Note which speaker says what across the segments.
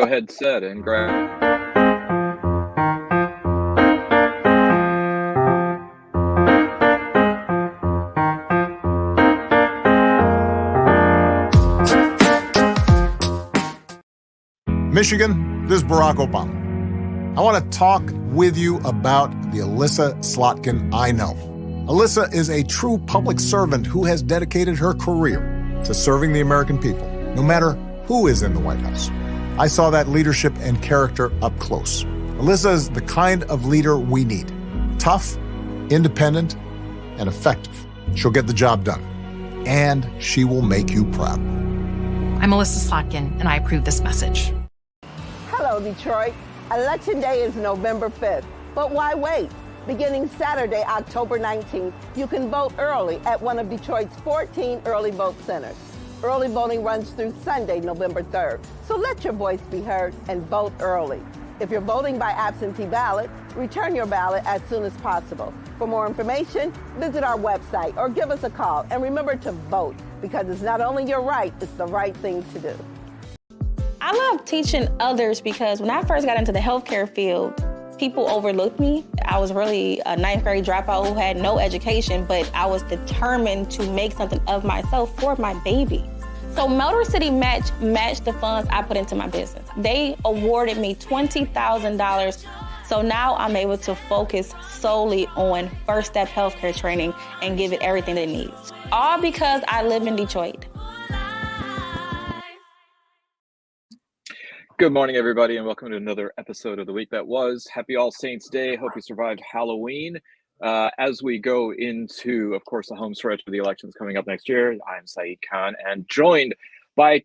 Speaker 1: ahead, Seth, and grab.
Speaker 2: Michigan, this is Barack Obama. I want to talk with you about the Alyssa Slotkin I know. Alyssa is a true public servant who has dedicated her career to serving the American people, no matter who is in the White House. I saw that leadership and character up close. Alyssa is the kind of leader we need. Tough, independent, and effective. She'll get the job done. And she will make you proud.
Speaker 3: I'm Alyssa Slotkin, and I approve this message.
Speaker 4: Hello, Detroit. Election Day is November 5th, but why wait? Beginning Saturday, October 19th, you can vote early at one of Detroit's 14 early vote centers. Early voting runs through Sunday, November 3rd, so let your voice be heard and vote early. If you're voting by absentee ballot, return your ballot as soon as possible. For more information, visit our website or give us a call. And remember to vote, because it's not only your right, it's the right thing to do.
Speaker 5: I love teaching others because when I first got into the healthcare field, people overlooked me. I was really a ninth grade dropout who had no education, but I was determined to make something of myself for my baby. So Motor City matched the funds I put into my business. They awarded me $20,000. So now I'm able to focus solely on first step healthcare training and give it everything it needs. All because I live in Detroit.
Speaker 1: Good morning, everybody, and welcome to another episode of The Week That Was. Happy All Saints Day. Hope you survived Halloween. As we go into, of course, the home stretch of the elections coming up next year, I'm Saeed Khan, and joined by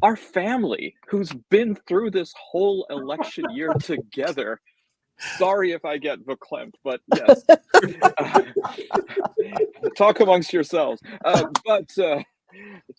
Speaker 1: our family who's been through this whole election year together. Sorry if I get verklempt, but yes. Talk amongst yourselves.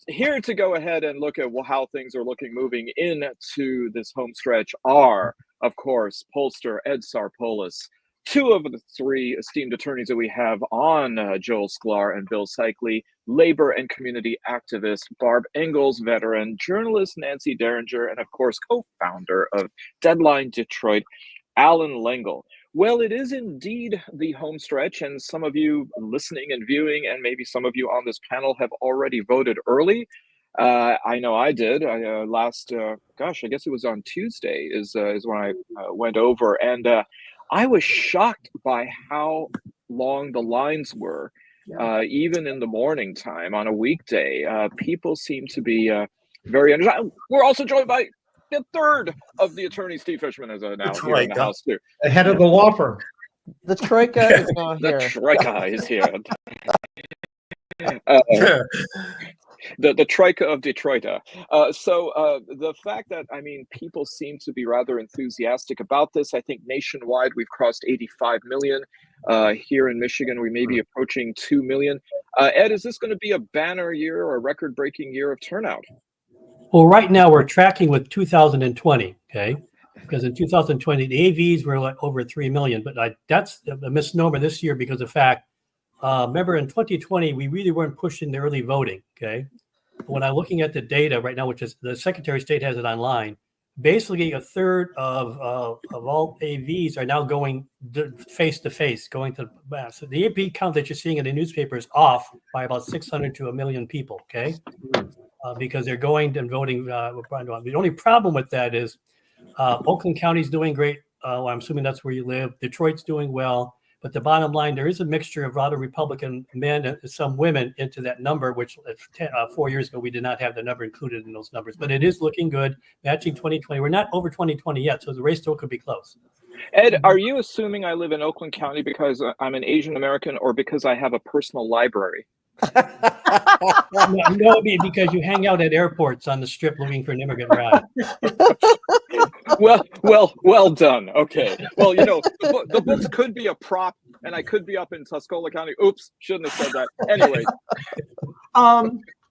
Speaker 1: Here to go ahead and look at how things are moving into this home stretch are, of course, pollster Ed Sarpolus, two of the three esteemed attorneys that we have on Joel Sklar and Bill Seikaly, labor and community activist Barb Ingalls, veteran journalist Nancy Derringer, and of course, co-founder of Deadline Detroit, Allan Lengel. Well, it is indeed the home stretch, and some of you listening and viewing, and maybe some of you on this panel have already voted early. I know I did. I guess it was on Tuesday is when I went over, and I was shocked by how long the lines were, even in the morning time on a weekday. People seem to be very understanding. We're also joined by the third of the attorneys, Steve Fishman, is now here in the house too.
Speaker 6: Ahead of the law firm.
Speaker 7: The Troika is now here.
Speaker 1: The Troika is here. The Troika of Detroit. So the fact that, people seem to be rather enthusiastic about this. I think nationwide we've crossed 85 million. Here in Michigan, we may be approaching 2 million. Ed, is this going to be a banner year or a record-breaking year of turnout?
Speaker 6: Well, right now we're tracking with 2020, okay? Because in 2020, the AVs were like over 3 million, but that's a misnomer this year because of fact, remember in 2020, we really weren't pushing the early voting, okay? When I'm looking at the data right now, which is the Secretary of State has it online, basically a third of all AVs are now going face-to-face, going to mass. So the AP count that you're seeing in the newspaper is off by about 600 to 1 million people, okay? Because they're going and voting. The only problem with that is Oakland County's doing great. I'm assuming that's where you live. Detroit's doing well. But the bottom line, there is a mixture of a lot of Republican men and some women into that number, which 4 years ago, we did not have the number included in those numbers. But it is looking good, matching 2020. We're not over 2020 yet, so the race still could be close.
Speaker 1: Ed, are you assuming I live in Oakland County because I'm an Asian American or because I have a personal library?
Speaker 6: No, because you hang out at airports on the strip looking for an immigrant ride.
Speaker 1: Well done. Okay. Well, the books could be a prop, and I could be up in Tuscola County. Oops, shouldn't have said that. Anyway.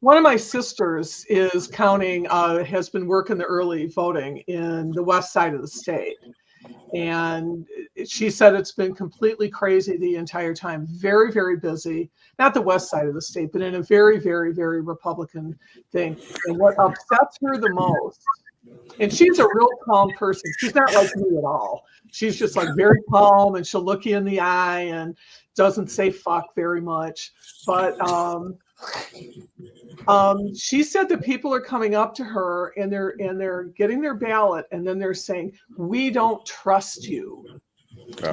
Speaker 7: One of my sisters is has been working the early voting in the west side of the state. And she said it's been completely crazy the entire time. Very, very busy. Not the west side of the state, but in a very, very, very Republican thing. And what upsets her the most And she's a real calm person. She's not like me at all. She's just like very calm, and she'll look you in the eye and doesn't say fuck very much. But she said that people are coming up to her and they're getting their ballot, and then they're saying, "We don't trust you.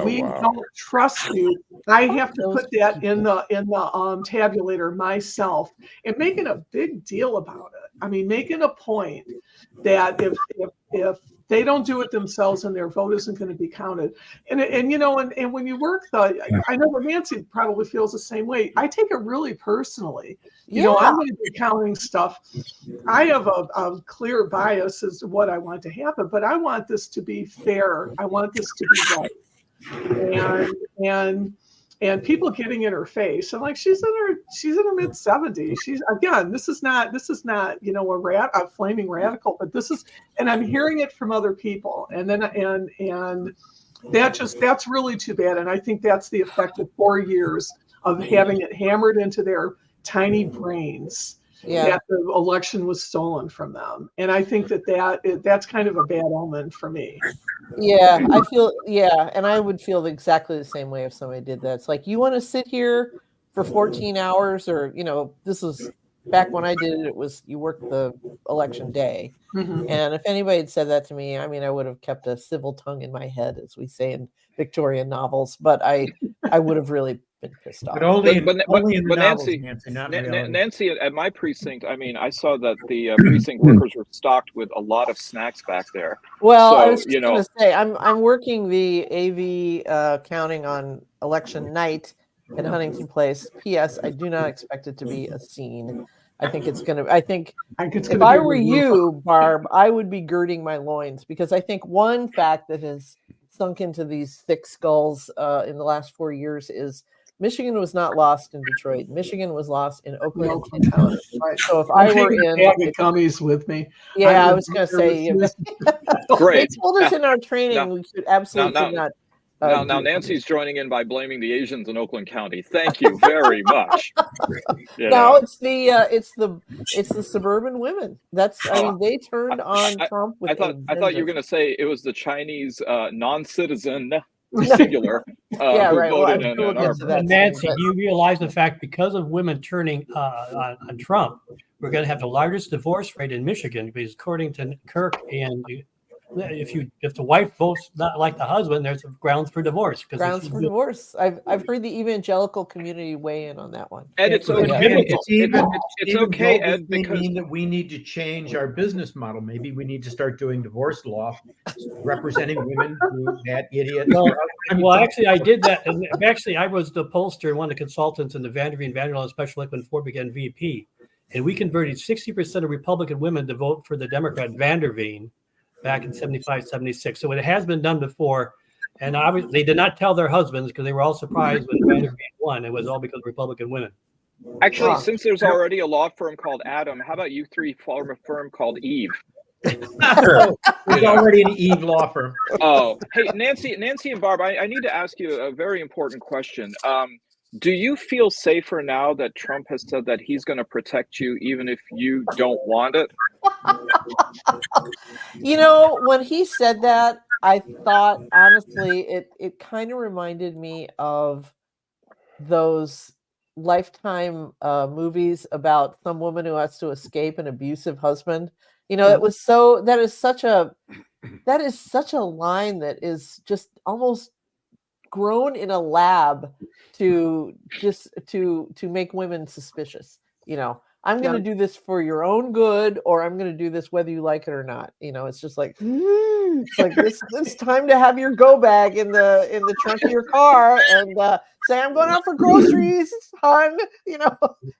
Speaker 7: We don't trust you. I have to put that in the tabulator myself," and making a big deal about it. I mean, making a point that if they don't do it themselves, and their vote isn't going to be counted. And you know, and when you work I know that Nancy probably feels the same way. I take it really personally. You know, I'm going to be counting stuff. I have a clear bias as to what I want to happen, but I want this to be fair. I want this to be right. And people getting in her face. And like, she's in her mid 70s. She's, again, this is not, you know, a flaming radical, but this is, and I'm hearing it from other people. And then, and that's really too bad. And I think that's the effect of 4 years of having it hammered into their tiny brains that the election was stolen from them. And I think that's kind of a bad omen for me.
Speaker 8: Yeah, I feel, and I would feel exactly the same way if somebody did that. It's like, you want to sit here for 14 hours, or, you know, this was back when I did it, it was, you worked the election day. Mm-hmm. And if anybody had said that to me, I mean, I would have kept a civil tongue in my head, as we say in Victorian novels, but I would have really been pissed off.
Speaker 9: But only in the novels,
Speaker 1: Nancy, at my precinct, I mean, I saw that the precinct workers were stocked with a lot of snacks back there.
Speaker 8: Well,
Speaker 1: so,
Speaker 8: I was just going to say, I'm working the AV counting on election night at Huntington Place. P.S. I do not expect it to be a scene. I think it's going to, if I were you, Barb, I would be girding my loins, because I think one fact that has sunk into these thick skulls in the last 4 years is Michigan was not lost in Detroit. Michigan was lost in Oakland County. Right. So if I were in
Speaker 7: gummies with me,
Speaker 8: I was going to say,
Speaker 1: great.
Speaker 8: They told us in our training we should absolutely not.
Speaker 1: Now Nancy's joining in by blaming the Asians in Oakland County. Thank you very much.
Speaker 8: No, it's the suburban women. That's, I mean, they turned on Trump.
Speaker 1: I thought you were going to say it was the Chinese non-citizen singular who voted in Ann Arbor.
Speaker 6: And Nancy, do you realize the fact, because of women turning on Trump, we're going to have the largest divorce rate in Michigan, because according to Kirk, and if the wife votes not like the husband, there's grounds for divorce.
Speaker 8: Grounds for divorce. I've heard the evangelical community weigh in on that one.
Speaker 1: And it's okay. It's okay, Ed, because
Speaker 9: mean that we need to change our business model. Maybe we need to start doing divorce law, representing women who that idiot.
Speaker 6: Well, actually, I did that. And actually, I was the pollster and one of the consultants in the Vanderveen Vanderland Special Election when Ford began VP, and we converted 60% of Republican women to vote for the Democrat Vanderveen back in 75, 76. So it has been done before. And obviously they did not tell their husbands, because they were all surprised when Vanderveen won. It was all because of Republican women.
Speaker 1: Actually, since there's already a law firm called Adam, how about you three form a firm called Eve?
Speaker 9: There's already an Eve law firm.
Speaker 1: Oh, hey, Nancy and Barb, I need to ask you a very important question. Do you feel safer now that Trump has said that he's going to protect you even if you don't want it?
Speaker 8: You know, when he said that, I thought, honestly, it kind of reminded me of those Lifetime movies about some woman who has to escape an abusive husband. You know, that is such a line that is just almost grown in a lab to make women suspicious. You know, I'm going to do this for your own good, or I'm going to do this whether you like it or not. You know, it's just like, it's like it's time to have your go bag in the trunk of your car and say, I'm going out for groceries, hon, you know,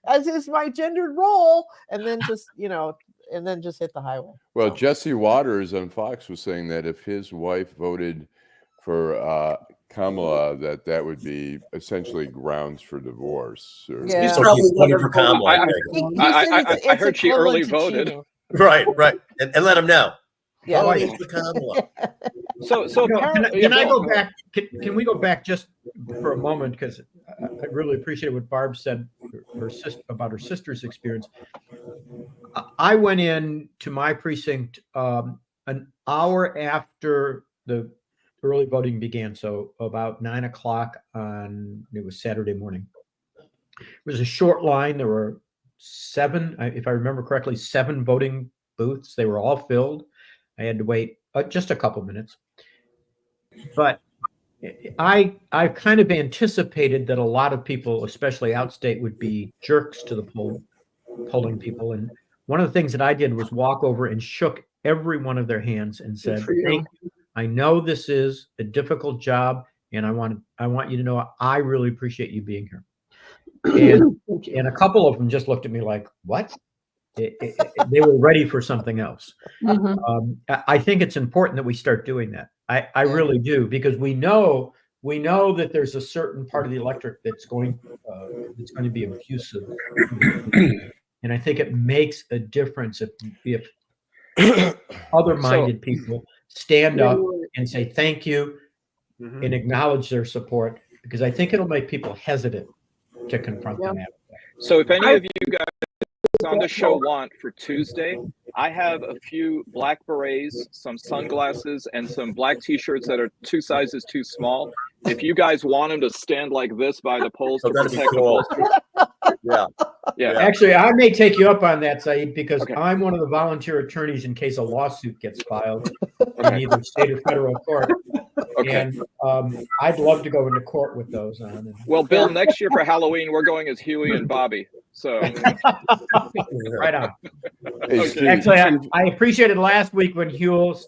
Speaker 8: as is my gendered role. And then just, you know, hit the highway.
Speaker 10: Well, Jesse Waters on Fox was saying that if his wife voted for Kamala, that would be essentially grounds for divorce.
Speaker 8: Yeah.
Speaker 11: He's probably voting for Kamala.
Speaker 1: I heard she early voted.
Speaker 11: Cheating. Right. And let him know.
Speaker 8: Yeah.
Speaker 11: Voting for Kamala.
Speaker 1: So
Speaker 9: can I go back? Can we go back just for a moment, because I really appreciate what Barb said about her sister's experience. I went in to my precinct an hour after the early voting began, so about 9 o'clock it was Saturday morning. It was a short line. There were 7, if I remember correctly, 7 voting booths. They were all filled. I had to wait just a couple minutes. But I kind of anticipated that a lot of people, especially outstate, would be jerks to the polling people. And one of the things that I did was walk over and shook every one of their hands and said, "Thank you. I know this is a difficult job, and I want you to know I really appreciate you being here." And a couple of them just looked at me like, "What?" They were ready for something else. I think it's important that we start doing that. I really do, because we know that there's a certain part of the electorate that's going to be abusive, and I think it makes a difference if other-minded people stand up and say thank you and acknowledge their support, because I think it'll make people hesitant to confront them.
Speaker 1: So if any of you guys on the show want for Tuesday, I have a few black berets, some sunglasses, and some black t-shirts that are 2 sizes too small. If you guys want them to stand like this by the polls to protect the pollsters. Yeah.
Speaker 9: Actually, I may take you up on that, Saeed, because I'm one of the volunteer attorneys in case a lawsuit gets filed in either state or federal court. And I'd love to go into court with those on.
Speaker 1: Well, Bill, next year for Halloween, we're going as Huey and Bobby. So
Speaker 9: right on. Actually, I appreciated last week when Huel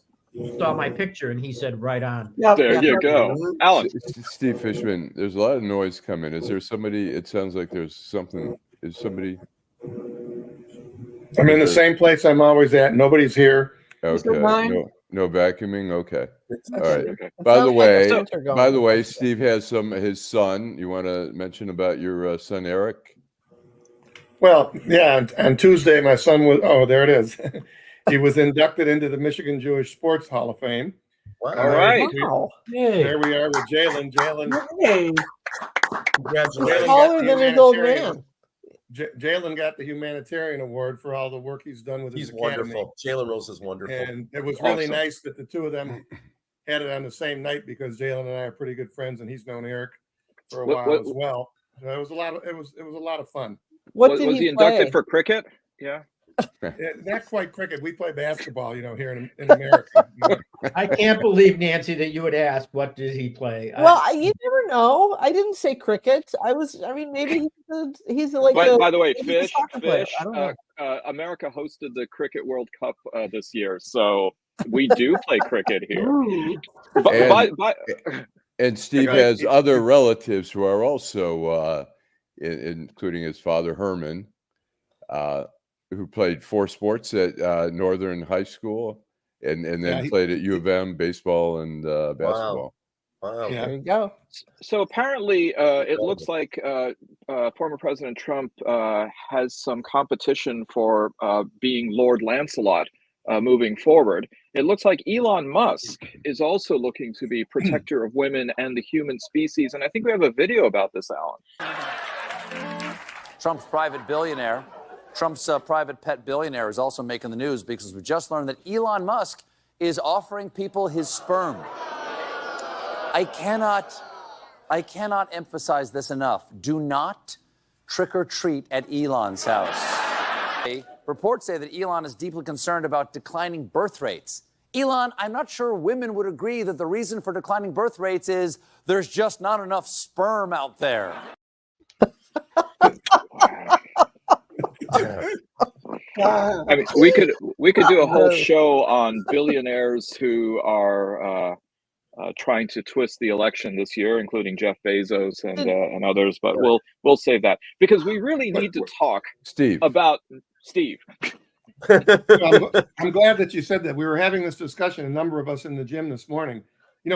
Speaker 9: saw my picture and he said, "Right on."
Speaker 1: There you go. Alan.
Speaker 10: Steve Fishman, there's a lot of noise coming. Is there somebody? It sounds like there's something. Is somebody?
Speaker 12: I'm in the same place I'm always at. Nobody's here.
Speaker 10: Okay. No vacuuming. Okay. All right. By the way, Steve has his son. You want to mention about your son Eric?
Speaker 12: Well, yeah. On Tuesday, my son was. Oh, there it is. He was inducted into the Michigan Jewish Sports Hall of Fame.
Speaker 11: Wow.
Speaker 1: All right.
Speaker 12: There we are with Jalen.
Speaker 7: Hey.
Speaker 12: Congratulations.
Speaker 8: Taller than his old man.
Speaker 12: Jalen got the humanitarian award for all the work he's done with his academy.
Speaker 11: Wonderful. Jalen Rose is wonderful.
Speaker 12: And it was really nice that the two of them had it on the same night, because Jalen and I are pretty good friends, and he's known Eric for a while as well. So it was a lot of fun.
Speaker 1: Was he inducted for cricket? Yeah.
Speaker 12: Not quite cricket. We play basketball, here in America.
Speaker 9: I can't believe, Nancy, that you would ask, what did he play?
Speaker 8: Well, you never know. I didn't say cricket. Maybe he's like.
Speaker 1: By the way, Fish. America hosted the Cricket World Cup this year, so we do play cricket here.
Speaker 10: And Steve has other relatives who are also, including his father Herman, who played 4 sports at Northern High School, and then played at U of M, baseball and basketball.
Speaker 11: Wow.
Speaker 8: There you go.
Speaker 1: So apparently, it looks like former President Trump has some competition for being Lord Lancelot moving forward. It looks like Elon Musk is also looking to be protector of women and the human species. And I think we have a video about this, Alan.
Speaker 13: Trump's private pet billionaire is also making the news because we just learned that Elon Musk is offering people his sperm. I cannot emphasize this enough. Do not trick or treat at Elon's house. Reports say that Elon is deeply concerned about declining birth rates. Elon, I'm not sure women would agree that the reason for declining birth rates is there's just not enough sperm out there.
Speaker 1: I mean, we could do a whole show on billionaires who are trying to twist the election this year, including Jeff Bezos and others. But we'll save that, because we really need to talk about Steve.
Speaker 12: I'm glad that you said that. We were having this discussion, a number of us in the gym this morning.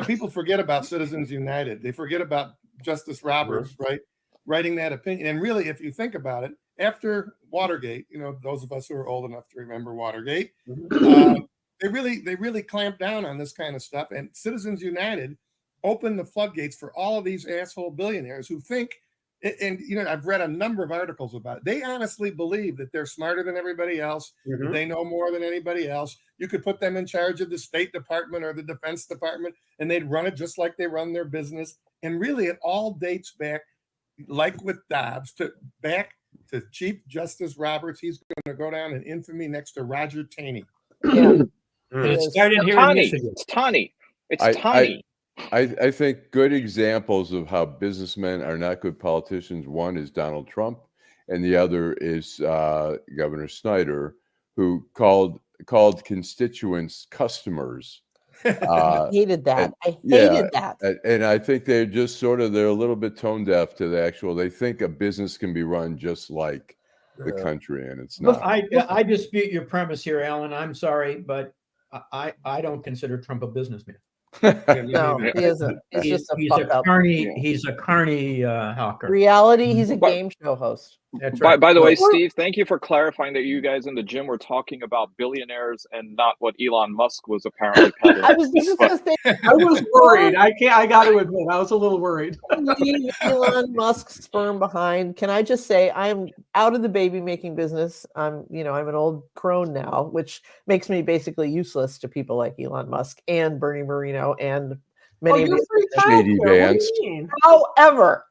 Speaker 12: People forget about Citizens United. They forget about Justice Roberts, right? Writing that opinion. And really, if you think about it, after Watergate, those of us who are old enough to remember Watergate, they really clamped down on this kind of stuff. And Citizens United opened the floodgates for all of these asshole billionaires who think And you know, I've read a number of articles about it. They honestly believe that they're smarter than everybody else. That they know more than anybody else. You could put them in charge of the State Department or the Defense Department, and they'd run it just like they run their business. And really, it all dates back, like with Dobbs, back to Chief Justice Roberts. He's going to go down in infamy next to Roger Taney.
Speaker 8: Yeah.
Speaker 6: It started here in Michigan.
Speaker 1: It's tiny. It's tiny.
Speaker 10: I think good examples of how businessmen are not good politicians. One is Donald Trump, and the other is Governor Snyder, who called constituents customers.
Speaker 8: I hated that. I hated that.
Speaker 10: And I think they're just they're a little bit tone deaf to the actual. They think a business can be run just like the country, and it's not.
Speaker 9: I dispute your premise here, Alan. I'm sorry, but I don't consider Trump a businnesman.
Speaker 8: No, he isn't. He's just a
Speaker 10: carny.
Speaker 9: He's a carny hawker.
Speaker 8: Reality, he's a game show host.
Speaker 9: That's right.
Speaker 1: By the way, Steve, thank you for clarifying that you guys in the gym were talking about billionaires and not what Elon Musk was apparently peddling.
Speaker 8: I was just going to say,
Speaker 7: I was worried. I got to admit, I was a little worried.
Speaker 8: Leave Elon Musk's sperm behind. Can I just say, I'm out of the baby making business. I'm an old crone now, which makes me basically useless to people like Elon Musk and Bernie Moreno and many of the
Speaker 10: Shady Vance.
Speaker 8: However,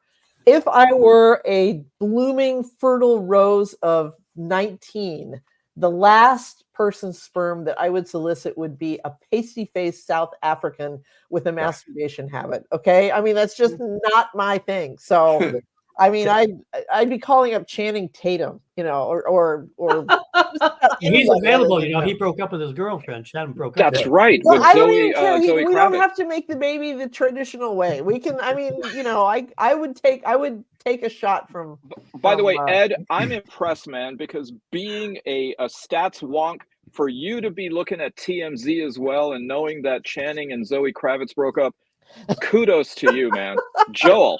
Speaker 8: if I were a blooming, fertile rose of 19, the last person's sperm that I would solicit would be a pasty-faced South African with a masturbation habit. Okay, I mean that's just not my thing. So, I mean, I'd be calling up Channing Tatum, or
Speaker 6: he's available. He broke up with his girlfriend. Shannon broke up.
Speaker 1: That's right.
Speaker 8: Well,
Speaker 1: with
Speaker 8: I don't
Speaker 1: Zoe,
Speaker 8: even care.
Speaker 1: Zoe
Speaker 8: We
Speaker 1: Kravitz.
Speaker 8: don't have to make the baby the traditional way. We can. I mean, I would take a shot from.
Speaker 1: By the way, Ed, I'm impressed, man, because being a stats wonk, for you to be looking at TMZ as well and knowing that Channing and Zoe Kravitz broke up, kudos to you, man. Joel.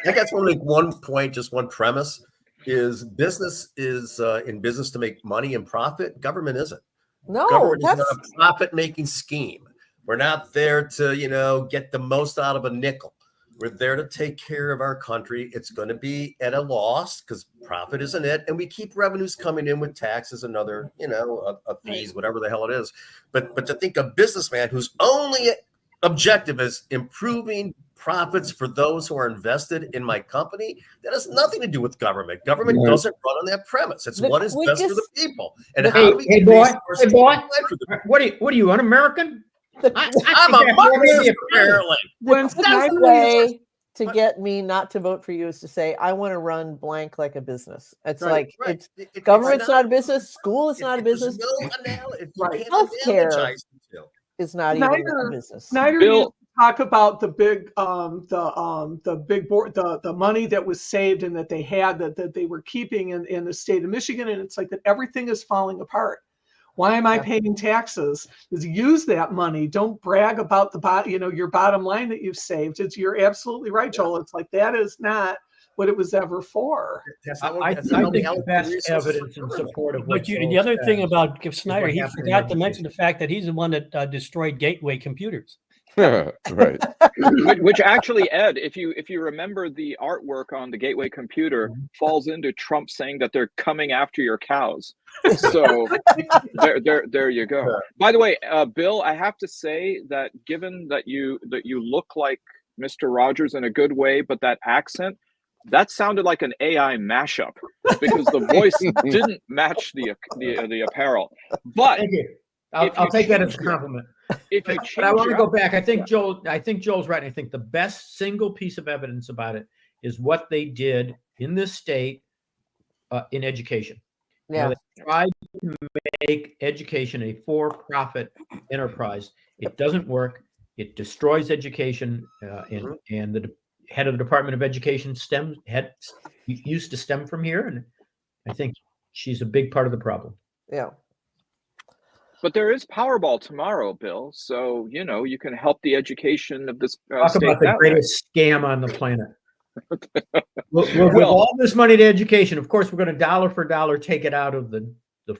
Speaker 11: I guess only one point, just one premise is business is in business to make money and profit. Government isn't.
Speaker 8: No,
Speaker 11: government is not a profit-making scheme. We're not there to, get the most out of a nickel. We're there to take care of our country. It's going to be at a loss because profit isn't it. And we keep revenues coming in with taxes and other, fees, whatever the hell it is. But to think a businessman whose only objective is improving profits for those who are invested in my company, that has nothing to do with government. Government doesn't run on that premise. It's what is best for the people. And how do we
Speaker 9: hey boy, what are you, un-American?
Speaker 11: I'm a Marxist, apparently.
Speaker 8: The quickest way to get me not to vote for you is to say I want to run blank like a business. It's government's not a business. School is not a business.
Speaker 11: No analogy.
Speaker 8: Healthcare is not even a business.
Speaker 7: Snyder used to talk about the big, the big board, the money that was saved and that they had that they were keeping in the state of Michigan, and it's like that everything is falling apart. Why am I paying taxes? Is use that money. Don't brag about your bottom line that you've saved. You're absolutely right, Joel. It's like that is not what it was ever for.
Speaker 9: I think the best evidence in support of what
Speaker 6: the other thing about Snyder, he forgot to mention the fact that he's the one that destroyed Gateway computers.
Speaker 10: Right.
Speaker 1: Which actually, Ed, if you remember the artwork on the Gateway computer, falls into Trump saying that they're coming after your cows. So there you go. Yeah. By the way, Bill, I have to say that given that you look like Mr. Rogers in a good way, but that accent, that sounded like an AI mashup because the voice didn't match the apparel. But
Speaker 9: thank you. I'll take that as a compliment. But I want to go back. I think Joel's right. I think the best single piece of evidence about it is what they did in this state in education.
Speaker 8: Yeah.
Speaker 9: They tried to make education a for-profit enterprise. It doesn't work. It destroys education. And the head of the Department of Education used to stem from here, and I think she's a big part of the problem.
Speaker 8: Yeah.
Speaker 1: But there is Powerball tomorrow, Bill. So, you can help the education of this
Speaker 9: Talk
Speaker 1: state
Speaker 9: about the greatest scam on the planet. We'll give all this money to education. Of course, we're going to dollar for dollar take it out of the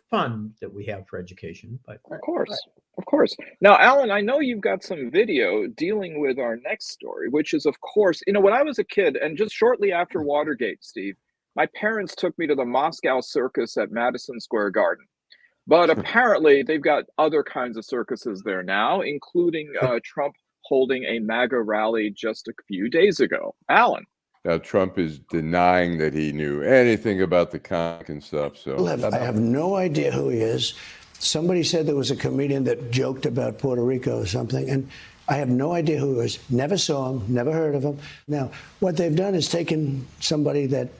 Speaker 9: fund that we have for education. But
Speaker 1: of course. Of course. Now, Alan, I know you've got some video dealing with our next story, which is, of course, when I was a kid, and just shortly after Watergate, Steve, my parents took me to the Moscow Circus at Madison Square Garden. But apparently, they've got other kinds of circuses there now, including Trump holding a MAGA rally just a few days ago. Alan.
Speaker 10: Now, Trump is denying that he knew anything about the comic and stuff. So
Speaker 14: I have no idea who he is. Somebody said there was a comedian that joked about Puerto Rico or something, and I have no idea who he is. Never saw him, never heard of him. Now, what they've done is taken somebody that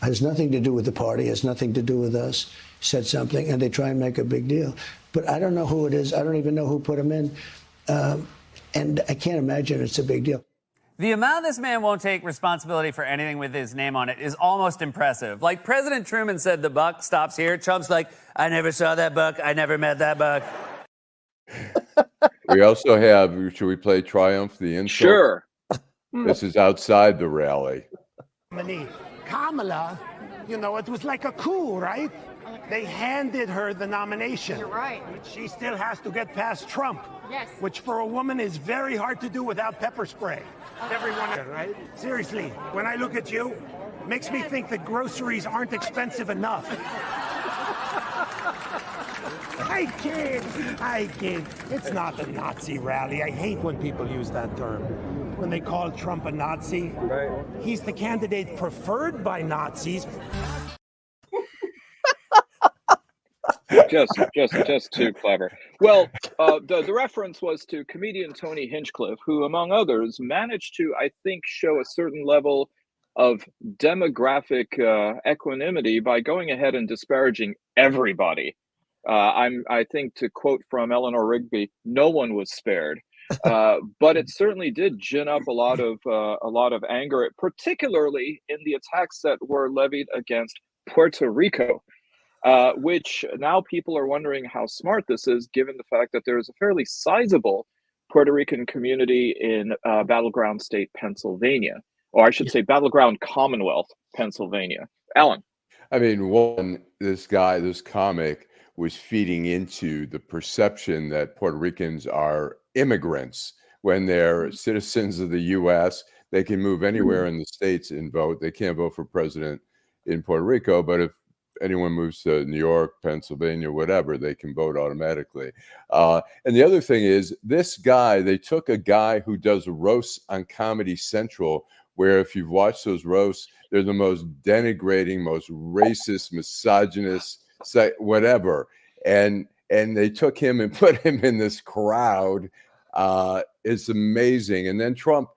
Speaker 14: has nothing to do with the party, has nothing to do with us, said something, and they try and make a big deal. But I don't know who it is. I don't even know who put him in. And I can't imagine it's a big deal.
Speaker 15: The amount this man won't take responsibility for anything with his name on it is almost impressive. Like President Truman said, the buck stops here. Trump's like, I never saw that buck. I never met that buck.
Speaker 10: We also have, should we play Triumph the Insult?
Speaker 1: Sure.
Speaker 10: This is outside the rally.
Speaker 16: Kamala, it was like a coup, right? They handed her the nomination.
Speaker 17: You're right.
Speaker 16: She still has to get past Trump.
Speaker 17: Yes.
Speaker 16: Which for a woman is very hard to do without pepper spray. Everyone, right? Seriously, when I look at you, it makes me think that groceries aren't expensive enough. I kid. It's not a Nazi rally. I hate when people use that term. When they call Trump a Nazi, right. He's the candidate preferred by Nazis.
Speaker 1: Just too clever. Well, the reference was to comedian Tony Hinchcliffe, who, among others, managed to, I think, show a certain level of demographic equanimity by going ahead and disparaging everybody. I think, to quote from Eleanor Rigby, no one was spared. But it certainly did gin up a lot of anger, particularly in the attacks that were levied against Puerto Rico. Which now people are wondering how smart this is, given the fact that there is a fairly sizable Puerto Rican community in battleground state Pennsylvania, or I should say battleground Commonwealth, Pennsylvania. Alan.
Speaker 10: I mean, this comic was feeding into the perception that Puerto Ricans are immigrants when they're citizens of the U.S. They can move anywhere in the states and vote. They can't vote for president in Puerto Rico, but if anyone moves to New York, Pennsylvania, whatever, they can vote automatically. And the other thing is, they took a guy who does roasts on Comedy Central, where if you've watched those roasts, they're the most denigrating, most racist, misogynist, whatever. And they took him and put him in this crowd. It's amazing. And then Trump,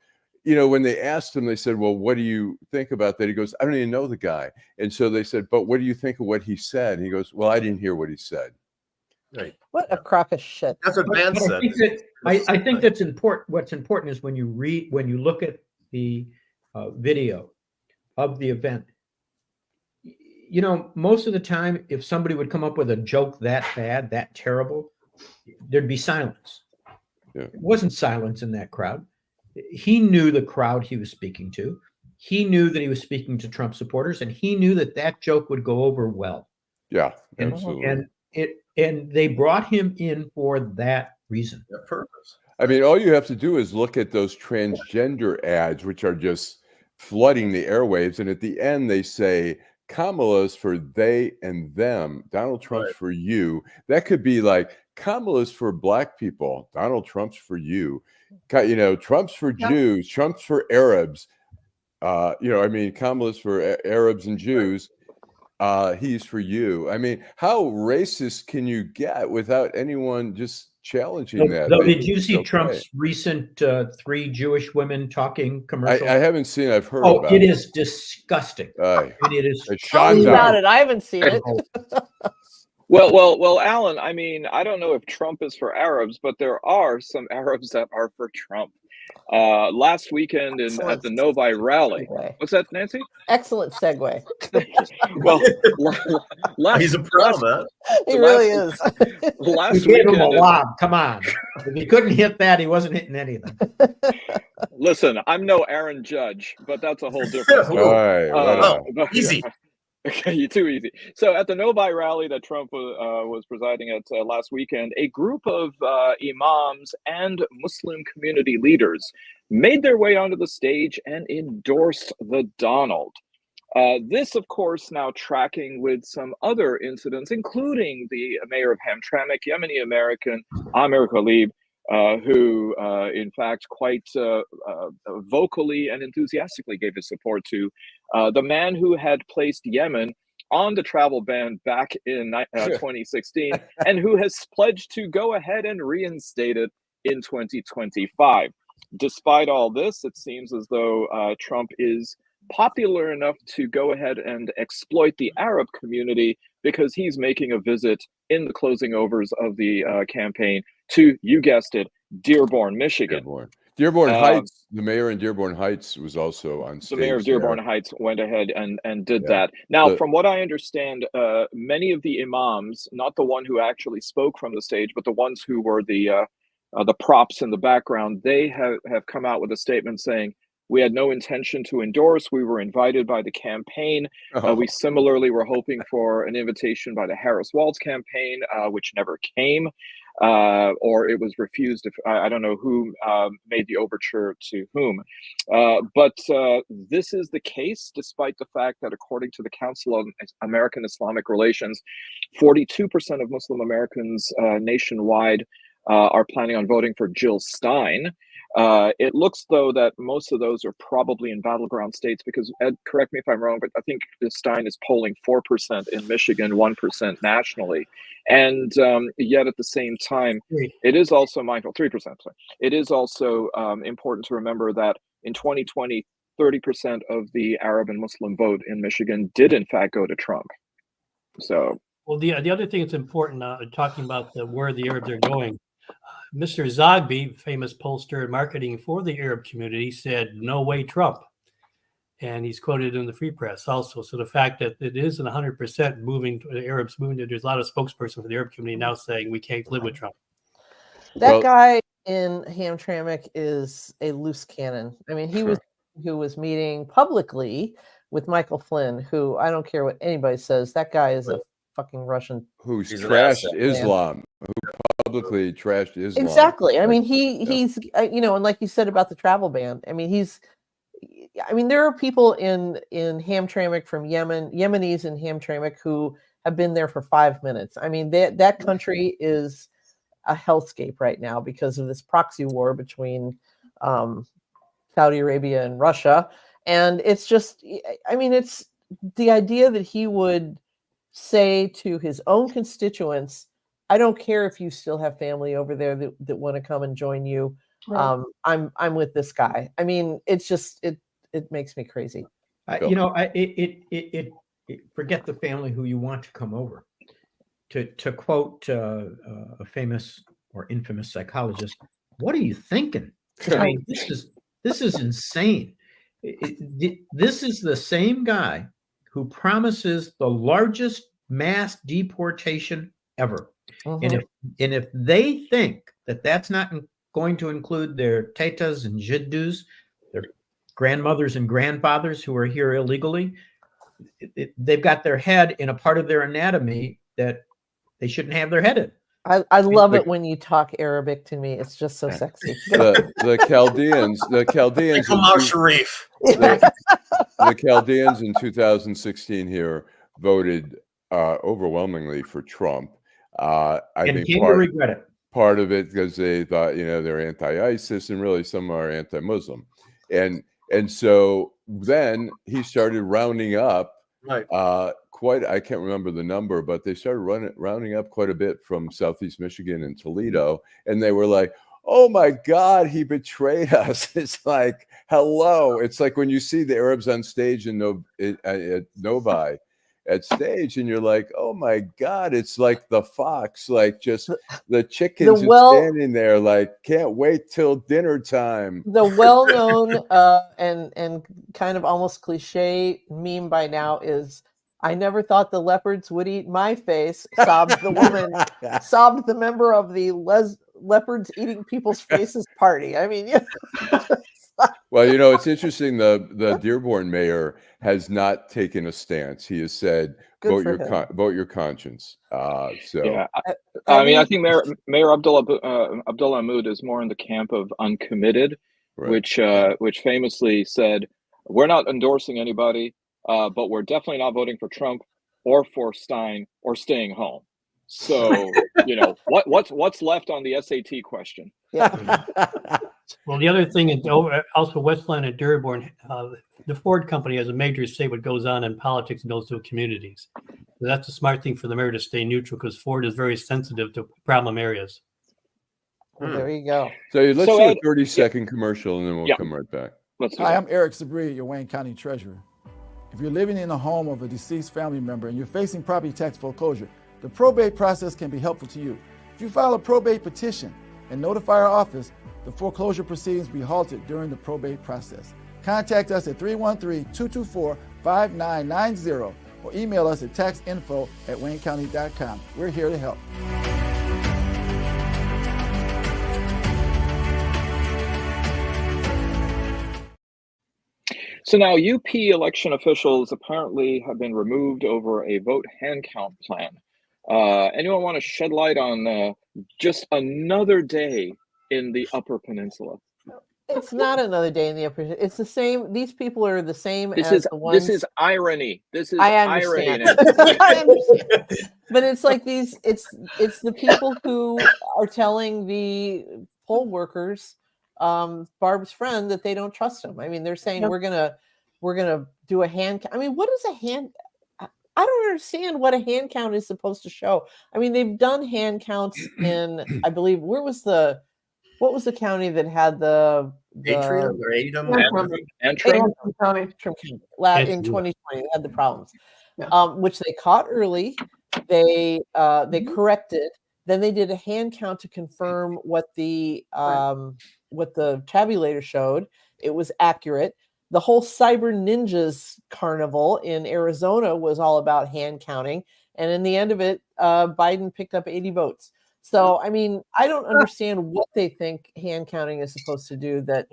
Speaker 10: when they asked him, they said, well, what do you think about that? He goes, I don't even know the guy. And so they said, but what do you think of what he said? And he goes, well, I didn't hear what he said.
Speaker 11: Right.
Speaker 8: What a crock of shit.
Speaker 11: That's what Van said.
Speaker 9: I think that's important. What's important is when you look at the video of the event, most of the time, if somebody would come up with a joke that bad, that terrible, there'd be silence. Yeah. It wasn't silence in that crowd. He knew the crowd he was speaking to. He knew that he was speaking to Trump supporters, and he knew that joke would go over well.
Speaker 10: Yeah, absolutely.
Speaker 9: And they brought him in for that reason.
Speaker 11: That purpose.
Speaker 10: I mean, all you have to do is look at those transgender ads, which are just flooding the airwaves. And at the end, they say, Kamala's for they and them. Donald Trump's for you. That could be like, Kamala's for Black people. Donald Trump's for you. Trump's for Jews. Trump's for Arabs. Kamala's for Arabs and Jews. He's for you. I mean, how racist can you get without anyone just challenging that?
Speaker 9: Did you see Trump's recent 3 Jewish women talking commercial?
Speaker 10: I haven't seen. I've heard about
Speaker 9: it. It is disgusting. It is.
Speaker 8: Tell me about it. I haven't seen it.
Speaker 1: Well, Alan, I mean, I don't know if Trump is for Arabs, but there are some Arabs that are for Trump. Last weekend at the Novi rally.
Speaker 8: Segue.
Speaker 1: What's that, Nancy?
Speaker 8: Excellent segue.
Speaker 1: Well,
Speaker 11: he's a pro, man.
Speaker 8: He really is.
Speaker 1: Last
Speaker 9: we gave him a
Speaker 1: weekend,
Speaker 9: lob. Come on. If he couldn't hit that, he wasn't hitting anything.
Speaker 1: Listen, I'm no Aaron Judge, but that's a whole different story.
Speaker 11: Easy.
Speaker 1: Okay, you're too easy. So at the Novi rally that Trump was presiding at last weekend, a group of imams and Muslim community leaders made their way onto the stage and endorsed the Donald. This, of course, now tracking with some other incidents, including the mayor of Hamtramck, Yemeni American Amir Khalib, who, in fact, quite vocally and enthusiastically gave his support to the man who had placed Yemen on the travel ban back in 2016 and who has pledged to go ahead and reinstate it in 2025. Despite all this, it seems as though Trump is popular enough to go ahead and exploit the Arab community because he's making a visit in the closing overs of the campaign to, you guessed it, Dearborn, Michigan.
Speaker 10: Dearborn Heights, the mayor in Dearborn Heights was also on stage.
Speaker 1: The mayor of Dearborn Heights went ahead and did that. Now, from what I understand, many of the imams, not the one who actually spoke from the stage, but the ones who were the props in the background, they have come out with a statement saying, we had no intention to endorse. We were invited by the campaign. We similarly were hoping for an invitation by the Harris-Walz campaign, which never came, or it was refused. I don't know who made the overture to whom. But this is the case, despite the fact that according to the Council of American Islamic Relations, 42% of Muslim Americans nationwide are planning on voting for Jill Stein. It looks, though, that most of those are probably in battleground states because, Ed, correct me if I'm wrong, but I think Stein is polling 4% in Michigan, 1% nationally. And yet at the same time, it is also mindful, 3%. Sorry. It is also important to remember that in 2020, 30% of the Arab and Muslim vote in Michigan did, in fact, go to Trump. So,
Speaker 6: well, the other thing that's important, talking about where the Arabs are going, Mr. Zogby, famous pollster and marketing for the Arab community, said, "No way, Trump." And he's quoted in the Free Press also. So the fact that it isn't 100% moving, the Arabs moving, there's a lot of spokesperson for the Arab community now saying we can't live with Trump.
Speaker 8: That guy in Hamtramck is a loose cannon. I mean, he was meeting publicly with Michael Flynn, who I don't care what anybody says. That guy is a fucking Russian.
Speaker 10: Who's trashed Islam, who publicly trashed Islam.
Speaker 8: Exactly. I mean, he's, you know, and like you said about the travel ban, I mean, there are people in Hamtramck from Yemen, Yemenis in Hamtramck who have been there for 5 minutes. I mean, that country is a hellscape right now because of this proxy war between Saudi Arabia and Russia. And it's just, I mean, it's the idea that he would say to his own constituents, I don't care if you still have family over there that want to come and join you. Right. I'm with this guy. I mean, it's just, it makes me crazy.
Speaker 9: You know, it forget the family who you want to come over. To quote a famous or infamous psychologist, what are you thinking? I mean, this is insane. This is the same guy who promises the largest mass deportation ever. And if they think that that's not going to include their tetas and jiddus, their grandmothers and grandfathers who are here illegally, they've got their head in a part of their anatomy that they shouldn't have their head in.
Speaker 8: I love it when you talk Arabic to me. It's just so sexy.
Speaker 10: The Chaldeans the Chaldeans in 2016 here voted overwhelmingly for Trump. I think part of it because they thought, you know, they're anti-ISIS and really some are anti-Muslim. And so then he started rounding up I can't remember the number, but they started rounding up quite a bit from Southeast Michigan and Toledo. And they were like, oh my God, he betrayed us. It's like, hello. It's like when you see the Arabs on stage in Novi at stage and you're like, oh my God, it's like the fox, like just the chickens standing there like, can't wait till dinner time.
Speaker 8: The well-known and kind of almost cliche meme by now is, I never thought the leopards would eat my face, sobbed the woman, sobbed the member of the leopards eating people's faces party. I mean,
Speaker 10: Well, it's interesting. The Dearborn mayor has not taken a stance. He has said, vote your conscience.
Speaker 1: Yeah, I mean, I think Mayor Abdullah Mahmoud is more in the camp of uncommitted, right. which famously said, "We're not endorsing anybody, but we're definitely not voting for Trump or for Stein or staying home." So what's left on the SAT question?
Speaker 8: Yeah.
Speaker 6: Well, the other thing is also Westland and Dearborn, the Ford company has a major say what goes on in politics in those two communities. So that's a smart thing for the mayor to stay neutral because Ford is very sensitive to problem areas.
Speaker 8: Well, there you go.
Speaker 10: So let's do a 30-second commercial and then we'll come right back.
Speaker 17: Hi, I'm Eric Sabri, your Wayne County Treasurer. If you're living in a home of a deceased family member and you're facing property tax foreclosure, the probate process can be helpful to you. If you file a probate petition and notify our office, the foreclosure proceedings will be halted during the probate process. Contact us at 313-224-5990 or email us at taxinfo@waynecounty.com. We're here to help.
Speaker 1: So now UP election officials apparently have been removed over a vote hand count plan. Anyone want to shed light on just another day in the Upper Peninsula?
Speaker 8: It's not another day in the Upper. It's the same. These people are the same
Speaker 1: This
Speaker 8: as
Speaker 1: is
Speaker 8: the ones.
Speaker 1: this is irony. This is
Speaker 8: I
Speaker 1: irony.
Speaker 8: understand. I understand. But it's like these. It's the people who are telling the poll workers, Barb's friend, that they don't trust him. I mean, they're saying we're gonna do a hand count. I mean, what is a hand? I don't understand what a hand count is supposed to show. I mean, they've done hand counts in, I believe, what was the county that had the
Speaker 11: Atrium or Atum?
Speaker 8: Antrim County in 2020 they had the problems, which they caught early. They corrected. Then they did a hand count to confirm what the tabulator showed. It was accurate. The whole Cyber Ninjas Carnival in Arizona was all about hand counting. And in the end of it, Biden picked up 80 votes. So, I mean, I don't understand what they think hand counting is supposed to do. The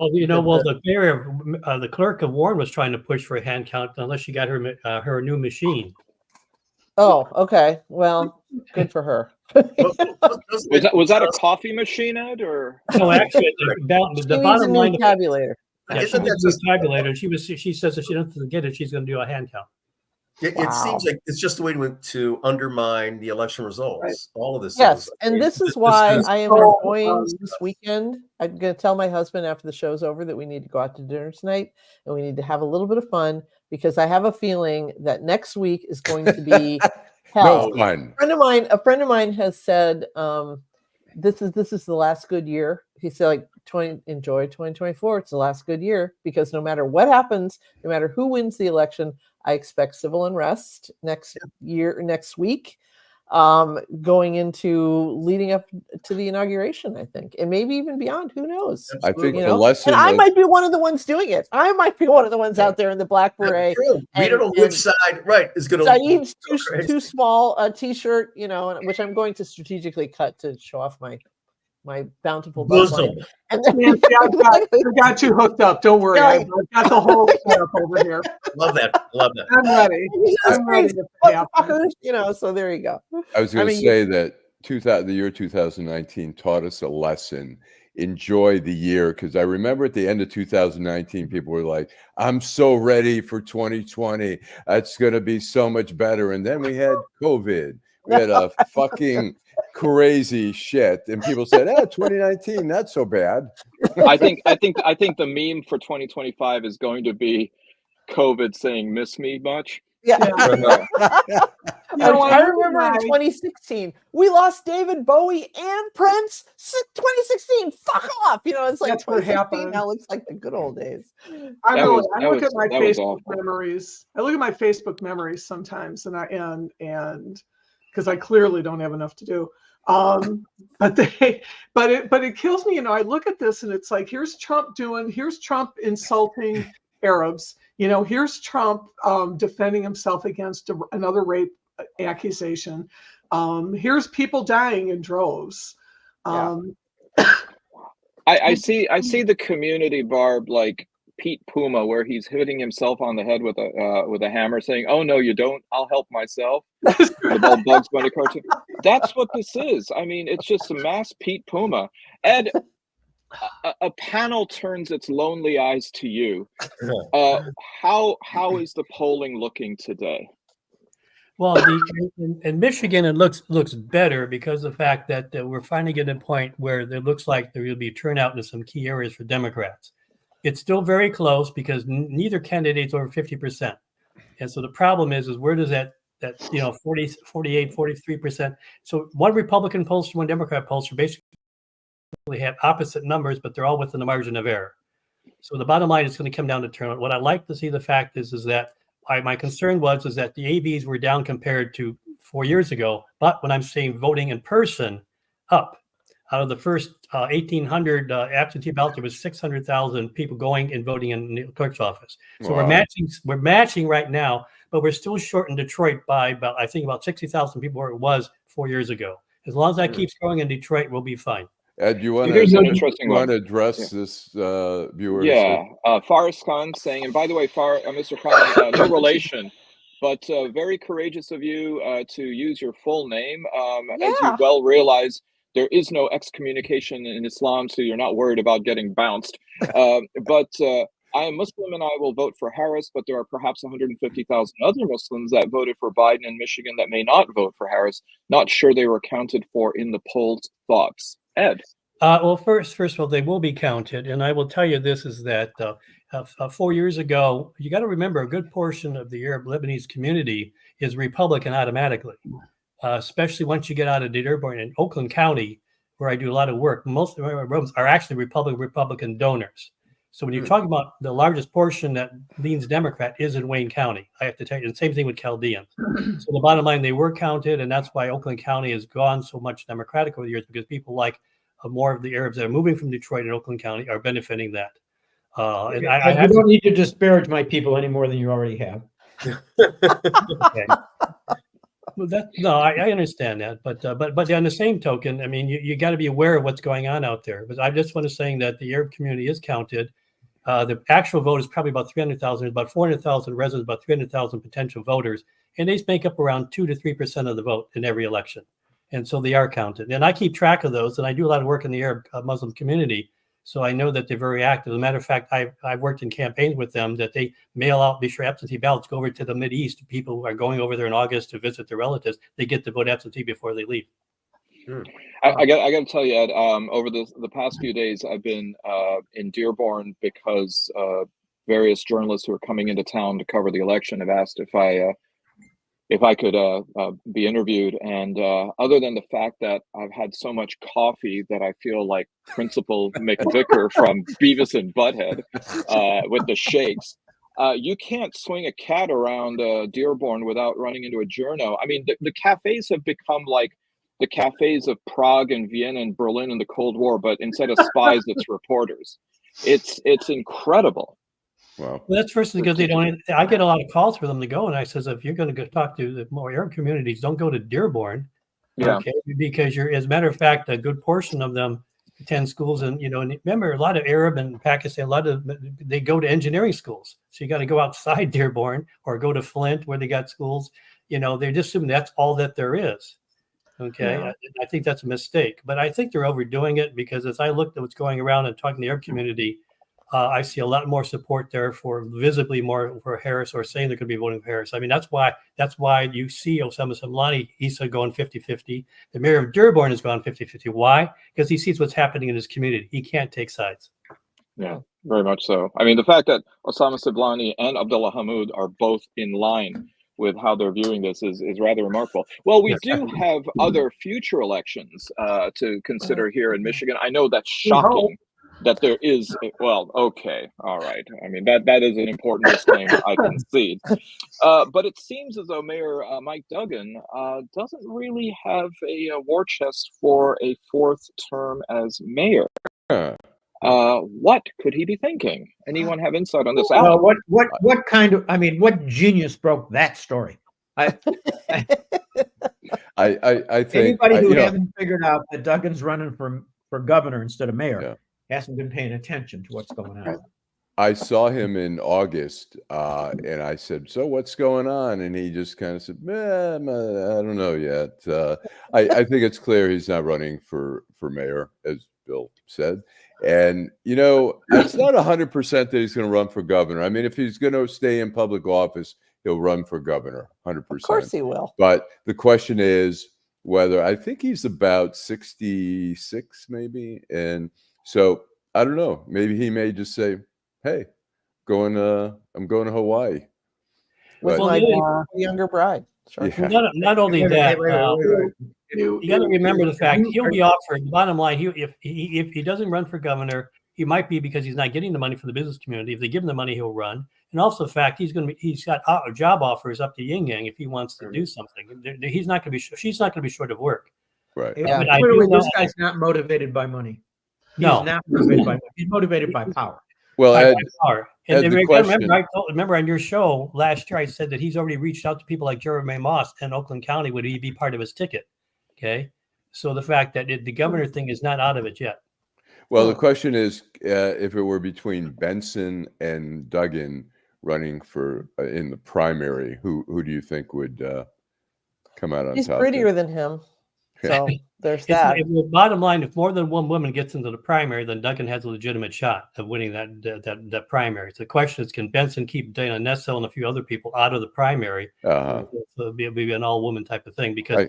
Speaker 6: clerk of Warren was trying to push for a hand count unless she got her new machine.
Speaker 8: Oh, okay. Well, good for her.
Speaker 1: Was that a coffee machine, Ed? Or
Speaker 6: no, actually, the bottom line
Speaker 8: tabulator.
Speaker 6: Yeah, she did the tabulator. She says if she doesn't get it, she's going to do a hand count.
Speaker 11: It seems like it's just a way to undermine the election results. Right. All of this.
Speaker 8: Yes, and this is why I am enjoying this weekend. I'm going to tell my husband after the show's over that we need to go out to dinner tonight and we need to have a little bit of fun because I have a feeling that next week is going to be hell.
Speaker 10: No fun.
Speaker 8: A friend of mine has said, this is the last good year. He said, enjoy 2024. It's the last good year because no matter what happens, no matter who wins the election, I expect civil unrest next week, going into leading up to the inauguration, I think, and maybe even beyond. Who knows?
Speaker 10: I think the lesson.
Speaker 8: And I might be one of the ones doing it. I might be one of the ones out there in the black beret.
Speaker 11: We don't know which side, is going to.
Speaker 8: Saeed's too small a T-shirt, which I'm going to strategically cut to show off my bountiful bosom.
Speaker 7: And then I got you hooked up. Don't worry. I've got the whole setup over here.
Speaker 11: Love that.
Speaker 7: I'm ready. I'm ready to
Speaker 8: so there you go.
Speaker 10: I was going to say that the year 2019 taught us a lesson. Enjoy the year, because I remember at the end of 2019, people were like, I'm so ready for 2020. It's going to be so much better. And then we had COVID. We had a fucking crazy shit, and people said, 2019, not so bad.
Speaker 1: I think the meme for 2025 is going to be COVID saying "miss me much."
Speaker 8: Yeah. I remember in 2016 we lost David Bowie and Prince. 2016, fuck off. It's like 2016 now looks like the good old days.
Speaker 7: I look at my Facebook memories. I look at my Facebook memories sometimes, and because I clearly don't have enough to do. But it kills me. I look at this and it's like, here's Trump insulting Arabs. Here's Trump defending himself against another rape accusation. Here's people dying in droves.
Speaker 1: I see the community, Barb, like Pete Puma where he's hitting himself on the head with a hammer, saying, "Oh no, you don't. I'll help myself." The Bugs Bunny cartoon. That's what this is. I mean, it's just a mass Pete Puma. Ed, a panel turns its lonely eyes to you. How is the polling looking today?
Speaker 6: Well, in Michigan, it looks better because of the fact that we're finally getting a point where it looks like there will be turnout in some key areas for Democrats. It's still very close because neither candidate's over 50%. And so the problem is where does that 40, 48, 43%. So one Republican pollster, one Democrat pollster basically have opposite numbers, but they're all within the margin of error. So the bottom line is going to come down to turnout. What I like to see the fact is that my concern was that the AVs were down compared to 4 years ago. But when I'm saying voting in person, up. Out of the first 1,800 absentee ballots, there was 600,000 people going and voting in the clerk's office. So
Speaker 10: Wow.
Speaker 6: we're matching right now, but we're still short in Detroit by about 60,000 people where it was 4 years ago. As long as that keeps going in Detroit, we'll be fine.
Speaker 10: Ed, you want to address this viewer?
Speaker 1: Yeah, Faris Khan saying, and by the way, Mr. Khan, no relation, but very courageous of you to use your full name. As you well realize, there is no excommunication in Islam, so you're not worried about getting bounced. But I am Muslim and I will vote for Harris, but there are perhaps 150,000 other Muslims that voted for Biden in Michigan that may not vote for Harris. Not sure they were counted for in the polls. Thoughts? Ed?
Speaker 6: Well, first of all, they will be counted. And I will tell you this is that 4 years ago, you got to remember a good portion of the Arab Lebanese community is Republican automatically, especially once you get out of Dearborn and Oakland County, where I do a lot of work. Most of my rooms are actually Republican donors. So when you're talking about the largest portion that leans Democrat is in Wayne County, I have to tell you, the same thing with Chaldeans. So the bottom line, they were counted, and that's why Oakland County has gone so much Democratic over the years, because people like more of the Arabs that are moving from Detroit and Oakland County are benefiting that. And
Speaker 9: you
Speaker 6: I
Speaker 9: don't need to disparage my people any more than you already have.
Speaker 6: Okay. Well, I understand that, but on the same token, I mean, you got to be aware of what's going on out there. But I just want to say that the Arab community is counted. The actual vote is probably about 300,000. There's about 400,000 residents, about 300,000 potential voters, and they make up around 2 to 3% of the vote in every election. And so they are counted. And I keep track of those, and I do a lot of work in the Arab Muslim community. So I know that they're very active. As a matter of fact, I've worked in campaigns with them that they mail out, be sure absentee ballots go over to the Mideast. People who are going over there in August to visit their relatives, they get to vote absentee before they leave.
Speaker 1: I got to tell you, Ed, over the past few days, I've been in Dearborn because various journalists who are coming into town to cover the election have asked if I could be interviewed. And other than the fact that I've had so much coffee that I feel like Principal McVicker from Beavis and Butthead with the shakes, you can't swing a cat around Dearborn without running into a journo. I mean, the cafes have become like the cafes of Prague and Vienna and Berlin in the Cold War, but instead of spies, it's reporters. It's incredible.
Speaker 10: Wow.
Speaker 6: Well, that's first because they don't. I get a lot of calls for them to go, and I says, if you're going to go talk to the more Arab communities, don't go to Dearborn, okay? Because as a matter of fact, a good portion of them attend schools, and and remember, a lot of Arab and Pakistan, they go to engineering schools, so you got to go outside Dearborn or go to Flint where they got schools. They're just assuming that's all that there is. Okay, yeah. I think that's a mistake, but I think they're overdoing it because as I looked at what's going around and talking to the Arab community. I see a lot more support there for visibly more for Harris, or saying they're going to be voting for Harris. I mean, that's why you see Osama Samlani, he's going 50-50. The mayor of Dearborn has gone 50-50. Why? Because he sees what's happening in his community. He can't take sides.
Speaker 1: Yeah, very much so. I mean, the fact that Osama Samlani and Abdullah Hamid are both in line with how they're viewing this is rather remarkable. Well, we do have other future elections to consider here in Michigan. I know that's shocking. That there is, well, okay, all right. I mean, that is an important disclaimer, I concede. But it seems as though Mayor Mike Duggan doesn't really have a war chest for a fourth term as mayor. What could he be thinking? Anyone have insight on this?
Speaker 9: Well, what kind of? I mean, what genius broke that story? I think anybody who hasn't figured out that Duggan's running for governor instead of mayor. Yeah. Hasn't been paying attention to what's going on.
Speaker 10: I saw him in August, and I said, "So what's going on?" And he just kind of said, I don't know yet. I think it's clear he's not running for mayor, as Bill said. And, it's not 100% that he's going to run for governor. I mean, if he's going to stay in public office, he'll run for governor, 100%.
Speaker 8: Of course he will.
Speaker 10: But the question is whether, I think he's about 66 maybe. And so I don't know. Maybe he may just say, "Hey, I'm going to Hawaii."
Speaker 8: With my younger bride. Sure.
Speaker 10: Yeah.
Speaker 6: Not only that, you got to remember the fact he'll be offered. Bottom line, if he doesn't run for governor, he might be because he's not getting the money from the business community. If they give him the money, he'll run. And also the fact he's got job offers up to yin yang if he wants to do something. She's not going to be short of work.
Speaker 10: Right.
Speaker 9: Yeah, clearly, this guy's not motivated by money.
Speaker 6: No.
Speaker 9: He's not motivated by money. He's motivated by power.
Speaker 10: Well, Ed,
Speaker 6: power. And remember on your show last year, I said that he's already reached out to people like Jeremy Moss in Oakland County. Would he be part of his ticket? Okay. So the fact that the governor thing is not out of it yet.
Speaker 10: Well, the question is, if it were between Benson and Duggan running for in the primary, who do you think would come out on
Speaker 8: He's
Speaker 10: top?
Speaker 8: He's prettier than him. So there's that.
Speaker 6: If the bottom line, if more than one woman gets into the primary, then Duggan has a legitimate shot of winning that primary. So the question is, can Benson keep Dana Nessel and a few other people out of the primary? So it'll be an all-woman type of thing because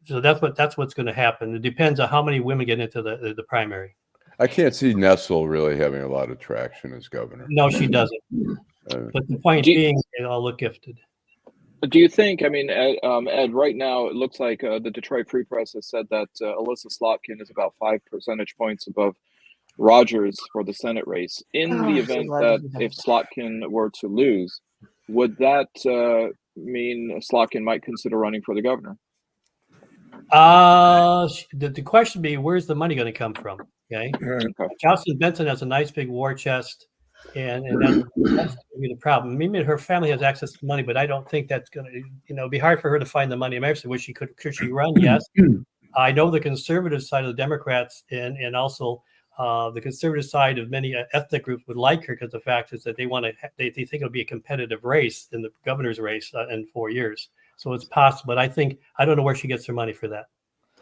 Speaker 6: so that's what's going to happen. It depends on how many women get into the primary.
Speaker 10: I can't see Nessel really having a lot of traction as governor.
Speaker 6: No, she doesn't. But the point being, they all look gifted.
Speaker 1: Do you think, I mean, Ed, right now, it looks like the Detroit Free Press has said that Alyssa Slotkin is about 5 percentage points above Rogers for the Senate race. In the event that if Slotkin were to lose, would that mean Slotkin might consider running for the governor?
Speaker 6: The question be, where's the money going to come from? Okay. Jocelyn Benson has a nice big war chest. And that's going to be the problem. Maybe her family has access to money, but I don't think that's going to, be hard for her to find the money. I actually wish could she run? Yes. I know the conservative side of the Democrats and also the conservative side of many ethnic groups would like her because the fact is that they think it'll be a competitive race in the governor's race in 4 years. So it's possible, but I don't know where she gets her money for that.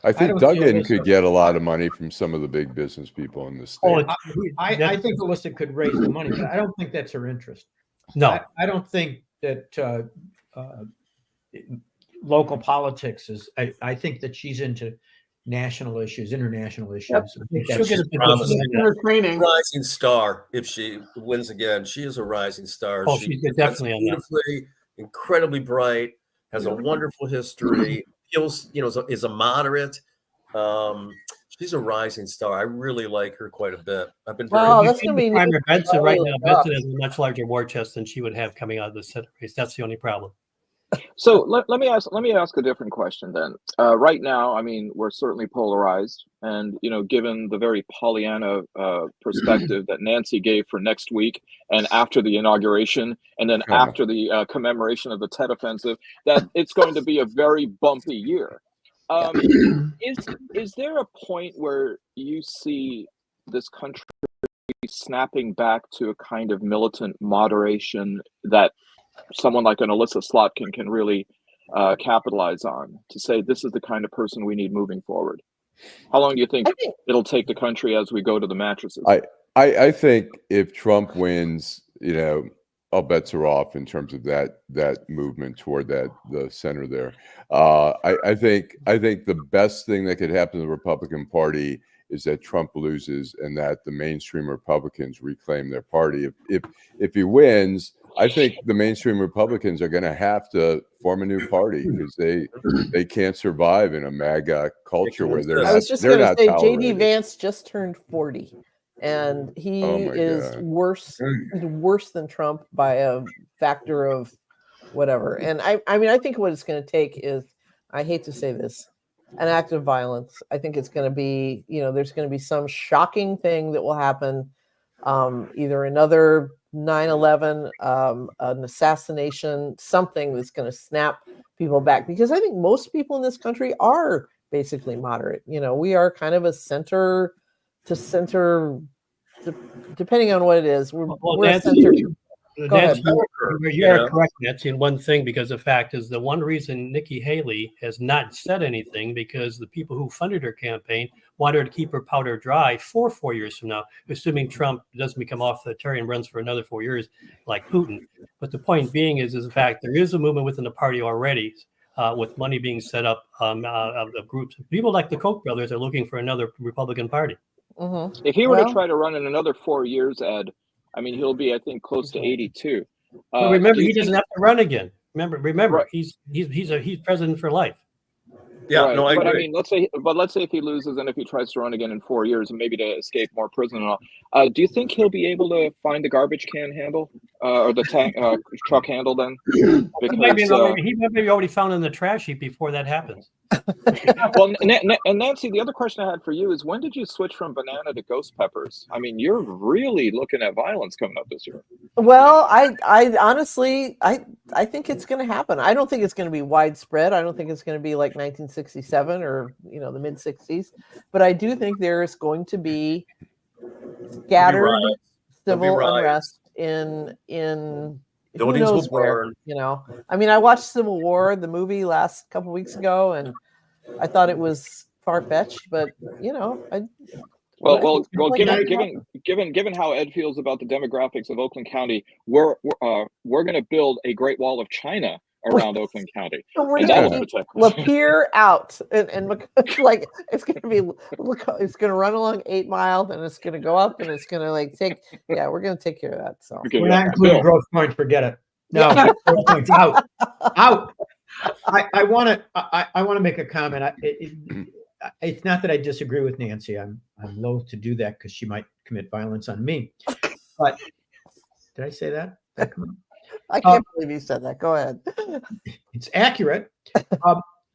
Speaker 10: I think Duggan could get a lot of money from some of the big business people in the state.
Speaker 9: I think Alyssa could raise the money, but I don't think that's her interest.
Speaker 6: No,
Speaker 9: I don't think that local politics is. I think that she's into national issues, international issues.
Speaker 11: Yep.
Speaker 9: I think that's
Speaker 11: rising star. If she wins again, she is a rising star.
Speaker 6: Oh, she's definitely on that.
Speaker 11: Incredibly bright, has a wonderful history. Feels, is a moderate. She's a rising star. I really like her quite a bit. I've been very.
Speaker 6: That's going to be Benson right now. Benson has a much larger war chest than she would have coming out of the Senate race. That's the only problem.
Speaker 1: So let me ask a different question then. Right now, I mean, we're certainly polarized, and given the very Pollyanna perspective that Nancy gave for next week and after the inauguration, and then after the commemoration of the Tet Offensive, that it's going to be a very bumpy year. Is there a point where you see this country snapping back to a kind of militant moderation that someone like an Alyssa Slotkin can really capitalize on to say this is the kind of person we need moving forward? How long do you think it'll take the country as we go to the mattresses?
Speaker 10: I think if Trump wins, all bets are off in terms of that movement toward the center there. I think the best thing that could happen to the Republican Party is that Trump loses and that the mainstream Republicans reclaim their party. If he wins, I think the mainstream Republicans are going to have to form a new party because they can't survive in a MAGA culture where they're not.
Speaker 8: I was just going to say, JD Vance just turned 40, and he is worse than Trump by a factor of whatever. And I mean, I think what it's going to take is, I hate to say this, an act of violence. I think it's going to be, there's going to be some shocking thing that will happen, either another 9/11, an assassination, something that's going to snap people back. Because I think most people in this country are basically moderate. We are kind of a center to center depending on what it is, we're
Speaker 6: Nancy,
Speaker 8: censored. Go ahead.
Speaker 6: You are correct, Nancy, in one thing, because the fact is the one reason Nikki Haley has not said anything, because the people who funded her campaign want her to keep her powder dry for 4 years from now, assuming Trump doesn't become authoritarian and runs for another 4 years like Putin. But the point being is in fact, there is a movement within the party already with money being set up of groups. People like the Koch brothers are looking for another Republican Party.
Speaker 8: Mm-hmm.
Speaker 1: If he were to try to run in another 4 years, Ed, I mean, he'll be, I think, close to 82.
Speaker 6: But remember, he doesn't have to run again. Remember,
Speaker 1: Right.
Speaker 6: he's president for life.
Speaker 11: Yeah,
Speaker 1: right.
Speaker 11: no, I
Speaker 1: but
Speaker 11: agree.
Speaker 1: I mean, let's say if he loses and if he tries to run again in 4 years, and maybe to escape more prison and all, do you think he'll be able to find the garbage can handle or the truck handle then? Because,
Speaker 6: he might be already found in the trash heap before that happens.
Speaker 1: Well, and Nancy, the other question I had for you is, when did you switch from banana to ghost peppers? I mean, you're really looking at violence coming up this year.
Speaker 8: Well, I honestly, I think it's going to happen. I don't think it's going to be widespread. I don't think it's going to be like 1967 or the mid 60s, but I do think there is going to be scattered civil unrest in
Speaker 11: buildings will burn.
Speaker 8: I mean, I watched Civil War, the movie, last couple of weeks ago, and I thought it was far-fetched, but
Speaker 1: Well, given how Ed feels about the demographics of Oakland County, we're going to build a Great Wall of China around Oakland County.
Speaker 8: So we're going to keep Lapeer out, and like it's going to run along 8 Mile, and it's going to go up, and it's going to take. Yeah, we're going to take care of that. So
Speaker 9: we're not including growth points. Forget it. No, growth points out. I want to make a comment. It's not that I disagree with Nancy. I'm loath to do that because she might commit violence on me. But did I say that?
Speaker 8: I can't believe you said that. Go ahead.
Speaker 9: It's accurate.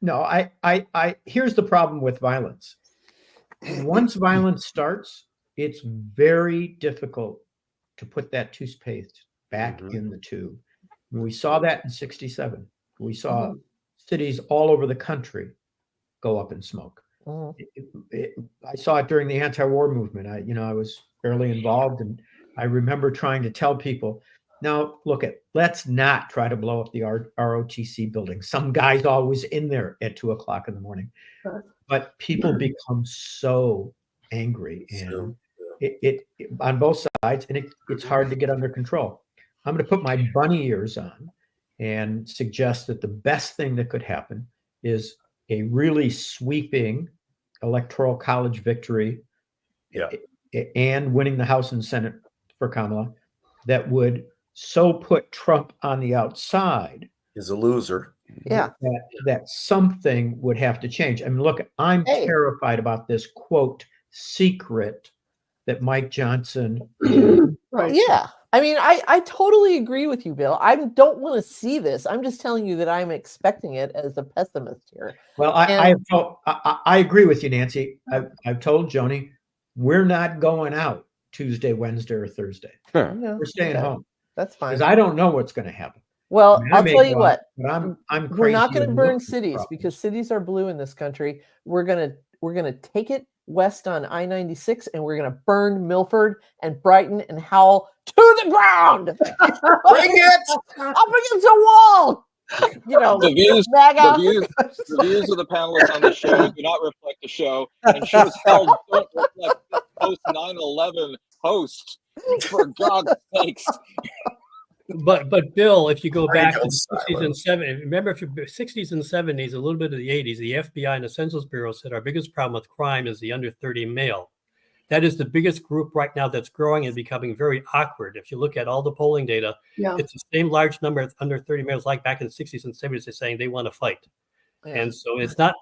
Speaker 9: No, I here's the problem with violence. Once violence starts, it's very difficult to put that toothpaste back in the tube. We saw that in '67. We saw cities all over the country go up in smoke. I saw it during the anti-war movement. I was fairly involved, and I remember trying to tell people, now let's not try to blow up the ROTC building. Some guy's always in there at 2:00 in the morning, but people become so angry, and it on both sides, and it's hard to get under control. I'm going to put my bunny ears on and suggest that the best thing that could happen is a really sweeping electoral college victory, and winning the House and Senate for Kamala, that would so put Trump on the outside.
Speaker 11: Is a loser.
Speaker 8: Yeah.
Speaker 9: That something would have to change. I mean, look, I'm terrified about this quote secret that Mike Johnson.
Speaker 8: Right. Yeah. I mean, I totally agree with you, Bill. I don't want to see this. I'm just telling you that I'm expecting it as a pessimist here.
Speaker 9: Well, I agree with you, Nancy. I've told Joni, we're not going out Tuesday, Wednesday, or Thursday. We're staying home.
Speaker 8: That's fine.
Speaker 9: Because I don't know what's going to happen.
Speaker 8: Well, I'll tell you what.
Speaker 9: But I'm
Speaker 8: we're not
Speaker 9: crazy
Speaker 8: going to burn cities because cities are blue in this country. We're gonna take it west on I-96, and we're going to burn Milford and Brighton and Howell to the ground.
Speaker 11: Bring it!
Speaker 8: I'll bring it to a wall.
Speaker 1: The views of the panelists on the show do not reflect the show, and sure as hell don't reflect this post 9/11 host. For God's sakes.
Speaker 6: But Bill, if you go back to the 60s and 70s, remember, if you're 60s and 70s, a little bit of the 80s, the FBI and the Census Bureau said our biggest problem with crime is the under 30 male. That is the biggest group right now that's growing and becoming very awkward. If you look at all the polling data, it's the same large number of under 30 males like back in the 60s and 70s. They're saying they want to fight. And so it's not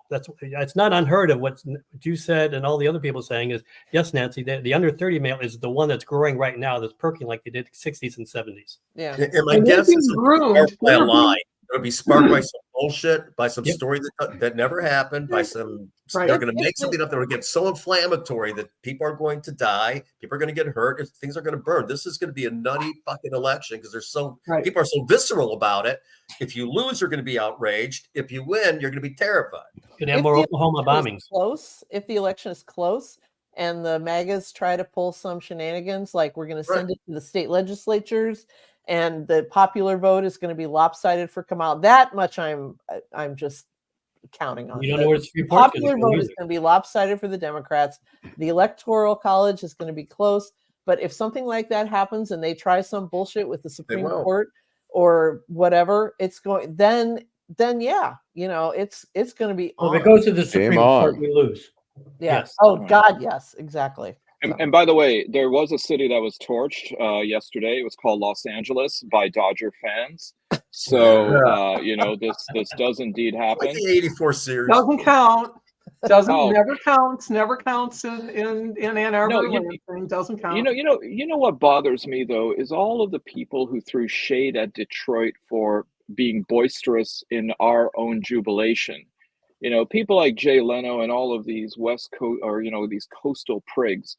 Speaker 6: unheard of what you said and all the other people saying is, yes, Nancy, the under 30 male is the one that's growing right now, that's perking like they did 60s and 70s.
Speaker 8: Yeah.
Speaker 11: And my guess is sparked by a lie. It'll be sparked by some bullshit, by some story that never happened, by some they're going to make something up that will get so inflammatory that people are going to die, people are going to get hurt, things are going to burn. This is going to be a nutty fucking election because people are so visceral about it. If you lose, you're going to be outraged. If you win, you're going to be terrified.
Speaker 6: You're going to have more Oklahoma bombings.
Speaker 8: If the election is close and the MAGAs try to pull some shenanigans, like we're going to send it to the state legislatures, and the popular vote is going to be lopsided for Kamala. That much I'm just counting on.
Speaker 6: You don't know where it's
Speaker 8: The popular vote is going to be lopsided for the Democrats. The Electoral College is going to be close. But if something like that happens and they try some bullshit with the Supreme Court or whatever, it's going then yeah, it's going to be.
Speaker 6: Well, if it goes to the Supreme Court, we lose.
Speaker 8: Yes. Oh God, yes, exactly.
Speaker 1: And by the way, there was a city that was torched yesterday. It was called Los Angeles by Dodger fans. So this does indeed happen.
Speaker 11: Like the '84 series
Speaker 7: doesn't count. Never counts in Ann Arbor. Doesn't count.
Speaker 1: You know what bothers me though is all of the people who threw shade at Detroit for being boisterous in our own jubilation. People like Jay Leno and all of these West Coast or these coastal prigs.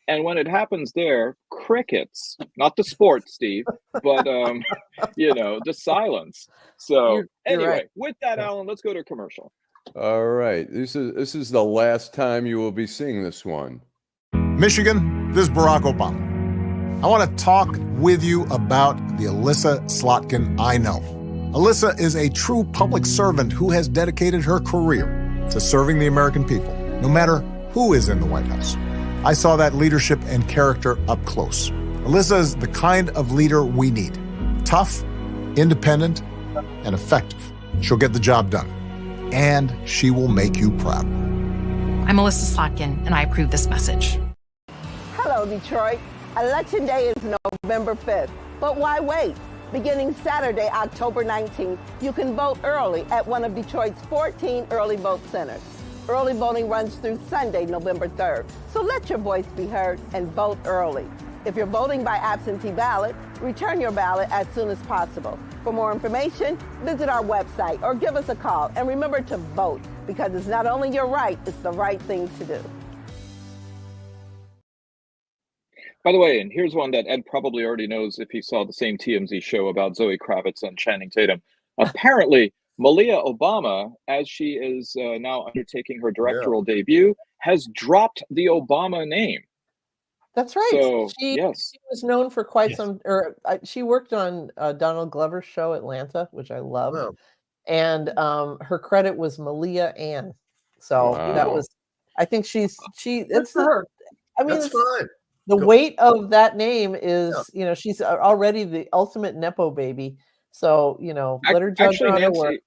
Speaker 1: And when it happens there, crickets, not the sport, Steve, but the silence. So anyway,
Speaker 8: right.
Speaker 1: With that, Alan, let's go to a commercial.
Speaker 10: All right. This is the last time you will be seeing this one.
Speaker 2: Michigan, this is Barack Obama. I want to talk with you about the Alyssa Slotkin I know. Alyssa is a true public servant who has dedicated her career to serving the American people, no matter who is in the White House. I saw that leadership and character up close. Alyssa is the kind of leader we need. Tough, independent, and effective. She'll get the job done. And she will make you proud.
Speaker 3: I'm Alyssa Slotkin, and I approve this message.
Speaker 4: Hello, Detroit. Election Day is November 5th. But why wait? Beginning Saturday, October 19th, you can vote early at one of Detroit's 14 early vote centers. Early voting runs through Sunday, November 3rd. So let your voice be heard and vote early. If you're voting by absentee ballot, return your ballot as soon as possible. For more information, visit our website or give us a call. And remember to vote, because it's not only your right, it's the right thing to do.
Speaker 1: By the way, and here's one that Ed probably already knows if he saw the same TMZ show about Zoe Kravitz and Channing Tatum. Apparently, Malia Obama, as she is now undertaking her directorial debut, has dropped the Obama name.
Speaker 8: That's right.
Speaker 1: So,
Speaker 8: she was known for quite some, she worked on Donald Glover's show Atlanta, which I love.
Speaker 11: Wow.
Speaker 8: And her credit was Malia Ann. So that was, I think it's her. I mean,
Speaker 11: that's fine.
Speaker 8: The weight of that name is, she's already the ultimate Nepo baby. So, let her judge on her work.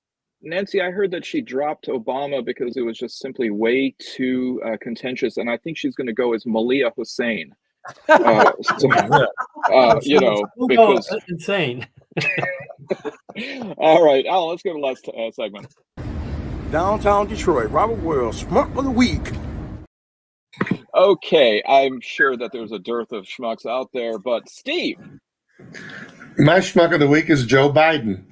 Speaker 1: Nancy, I heard that she dropped Obama because it was just simply way too contentious, and I think she's going to go as Malia Hussein. Because
Speaker 6: that's insane.
Speaker 1: All right, Alan, let's go to the last segment.
Speaker 18: Downtown Detroit, Robert Wells, Schmuck of the Week.
Speaker 1: Okay, I'm sure that there's a dearth of schmucks out there, but Steve.
Speaker 12: My schmuck of the week is Joe Biden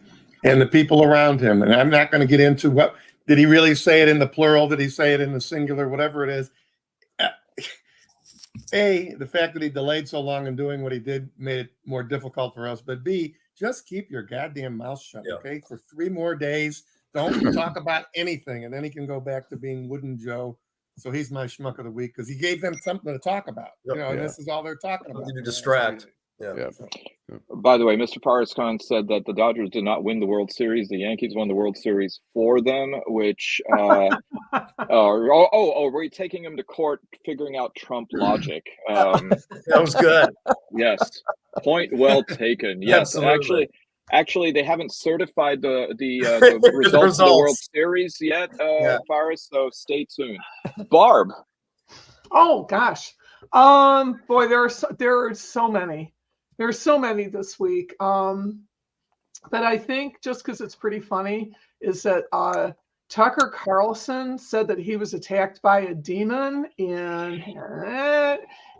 Speaker 12: and the people around him. And I'm not going to get into what, did he really say it in the plural? Did he say it in the singular? Whatever it is. A, the fact that he delayed so long in doing what he did made it more difficult for us. But B, just keep your goddamn mouth shut, okay? For 3 more days. Don't talk about anything. And then he can go back to being Wooden Joe. So he's my schmuck of the week because he gave them something to talk about. And this is all they're talking about.
Speaker 11: You need to distract.
Speaker 1: By the way, Mr. Faris Khan said that the Dodgers did not win the World Series. The Yankees won the World Series for them, which are we taking him to court figuring out Trump logic?
Speaker 11: That was good.
Speaker 1: Yes. Point well taken. Yes. Actually, they haven't certified the results of the World Series yet, Faris, so stay tuned. Barb.
Speaker 7: Oh gosh. Boy, there are so many. There's so many this week. But I think just because it's pretty funny is that Tucker Carlson said that he was attacked by a demon, and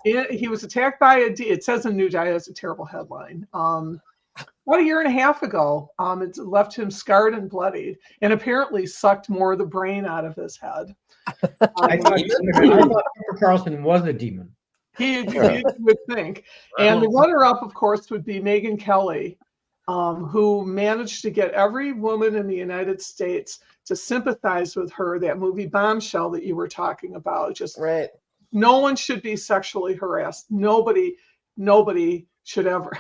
Speaker 7: he was attacked by it says in New Diet, it's a terrible headline. About a year and a half ago, it left him scarred and bloodied, and apparently sucked more of the brain out of his head.
Speaker 9: I thought Tucker Carlson was a demon.
Speaker 7: He would think. And the runner-up, of course, would be Megyn Kelly, who managed to get every woman in the United States to sympathize with her. That movie Bombshell that you were talking about, just No one should be sexually harassed. Nobody should ever.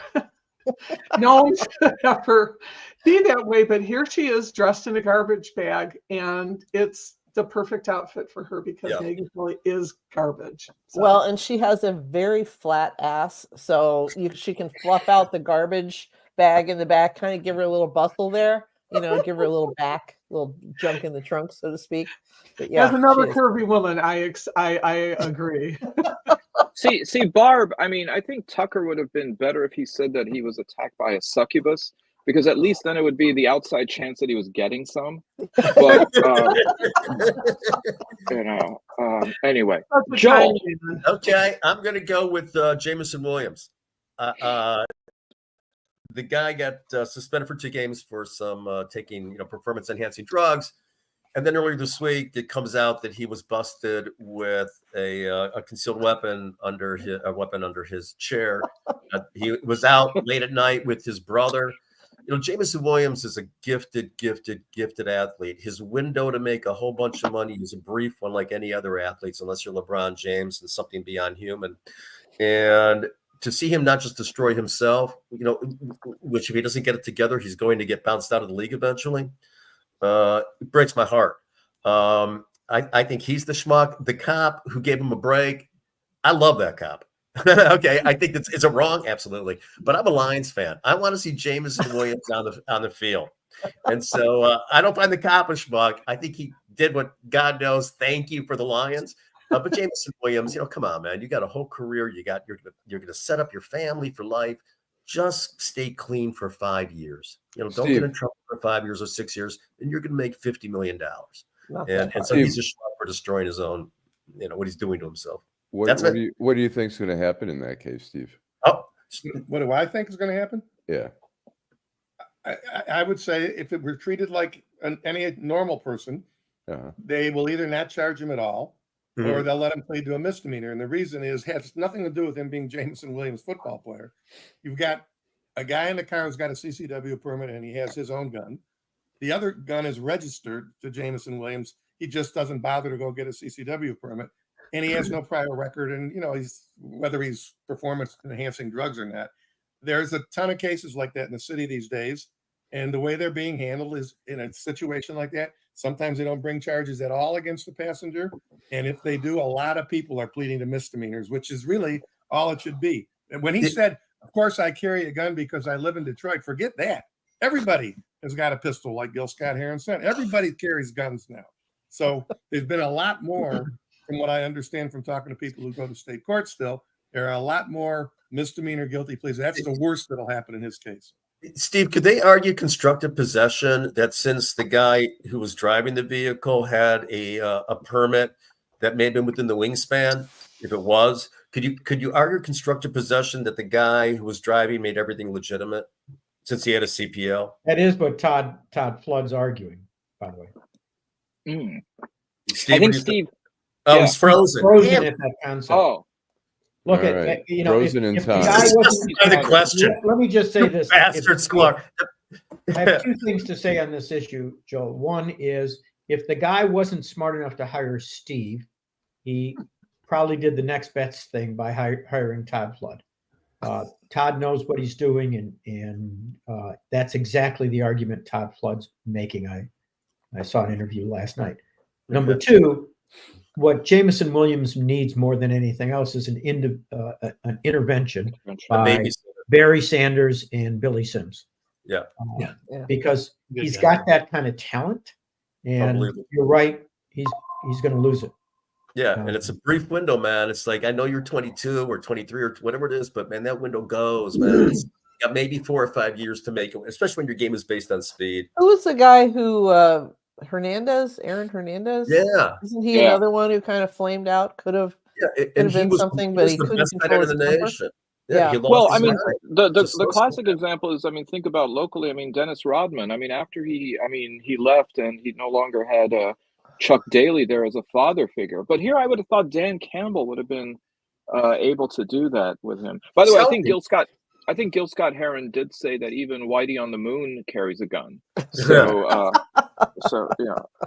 Speaker 7: No one should ever be that way. But here she is dressed in a garbage bag, and it's the perfect outfit for her because Megan Kelly is garbage. So.
Speaker 8: Well, and she has a very flat ass, so she can fluff out the garbage bag in the back, kind of give her a little bustle there, give her a little junk in the trunk, so to speak. But yeah,
Speaker 7: as another curvy woman, I agree.
Speaker 1: See, Barb, I mean, I think Tucker would have been better if he said that he was attacked by a succubus, because at least then it would be the outside chance that he was getting some. But, anyway. Joel.
Speaker 11: Okay, I'm going to go with Jameson Williams. The guy got suspended for 2 games for some taking performance-enhancing drugs. And then earlier this week, it comes out that he was busted with a concealed weapon under his chair. He was out late at night with his brother. Jameson Williams is a gifted athlete. His window to make a whole bunch of money is a brief one, like any other athletes, unless you're LeBron James and something beyond human. And to see him not just destroy himself, which if he doesn't get it together, he's going to get bounced out of the league eventually. It breaks my heart. I think he's the schmuck. The cop who gave him a break, I love that cop. Okay, I think it's a wrong, absolutely. But I'm a Lions fan. I want to see Jameson Williams on the field. And so I don't find the cop a schmuck. I think he did what God knows. Thank you for the Lions. But Jameson Williams, come on, man. You got a whole career. You're going to set up your family for life. Just stay clean for 5 years. Don't get in trouble for 5 years or 6 years, and you're going to make $50 million. And so he's a schmuck for destroying his own, what he's doing to himself.
Speaker 10: What do you think is going to happen in that case, Steve?
Speaker 12: Oh, what do I think is going to happen?
Speaker 10: Yeah,
Speaker 12: I would say if it were treated like any normal person, they will either not charge him at all, or they'll let him plead to a misdemeanor. And the reason has nothing to do with him being Jameson Williams, football player. You've got a guy in the car who's got a CCW permit and he has his own gun. The other gun is registered to Jameson Williams. He just doesn't bother to go get a CCW permit. And he has no prior record. And, whether he's performance enhancing drugs or not, there's a ton of cases like that in the city these days. And the way they're being handled is in a situation like that. Sometimes they don't bring charges at all against the passenger. And if they do, a lot of people are pleading to misdemeanors, which is really all it should be. And when he said, of course, I carry a gun because I live in Detroit, forget that. Everybody has got a pistol, like Gil Scott-Heron said. Everybody carries guns now. So there's been a lot more, from what I understand from talking to people who go to state court still, there are a lot more misdemeanor guilty pleas. That's the worst that'll happen in his case.
Speaker 11: Steve, could they argue constructive possession that since the guy who was driving the vehicle had a permit that may have been within the wingspan, if it was, could you argue constructive possession that the guy who was driving made everything legitimate since he had a CPL?
Speaker 9: That is what Todd Flood's arguing, by the way.
Speaker 11: Steve,
Speaker 1: I think Steve.
Speaker 11: Oh, he's frozen.
Speaker 9: Frozen at that concept.
Speaker 1: Oh.
Speaker 9: Look
Speaker 10: at
Speaker 9: right.
Speaker 10: Frozen in time.
Speaker 11: The question.
Speaker 9: Let me just say this.
Speaker 11: Bastard Sklar.
Speaker 9: I have 2 things to say on this issue, Joe. One is if the guy wasn't smart enough to hire Steve, he probably did the next best thing by hiring Todd Flood. Todd knows what he's doing, and that's exactly the argument Todd Flood's making. I saw an interview last night. Number 2, what Jameson Williams needs more than anything else is an intervention by Barry Sanders and Billy Sims.
Speaker 11: Yeah.
Speaker 9: Because he's got that kind of talent, and you're right, he's going to lose it.
Speaker 11: Yeah, and it's a brief window, man. It's like, I know you're 22 or 23 or whatever it is, but man, that window goes, man. It's got maybe 4 or 5 years to make it, especially when your game is based on speed.
Speaker 8: Who was the guy who Aaron Hernandez?
Speaker 11: Yeah.
Speaker 8: Isn't he another one who kind of flamed out? Could have been something, but he couldn't control his temper?
Speaker 11: Yeah.
Speaker 1: Well, I mean, the classic example is, I mean, think about locally. I mean, Dennis Rodman. I mean, after he left and he no longer had Chuck Daly there as a father figure. But here I would have thought Dan Campbell would have been able to do that with him. By the way, I think Gil Scott-Heron did say that even Whitey on the Moon carries a gun. So,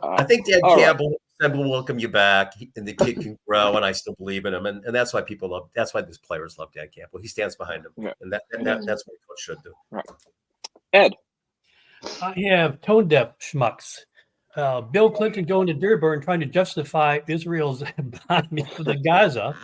Speaker 11: I think Dan Campbell said we'll welcome you back, and the kid can grow, and I still believe in him, and that's why people love. That's why these players love Dan Campbell. He stands behind him, and that's what a coach should do.
Speaker 1: Right. Ed,
Speaker 6: I have tone deaf schmucks. Bill Clinton going to Dearborn trying to justify Israel's bombing of the Gaza.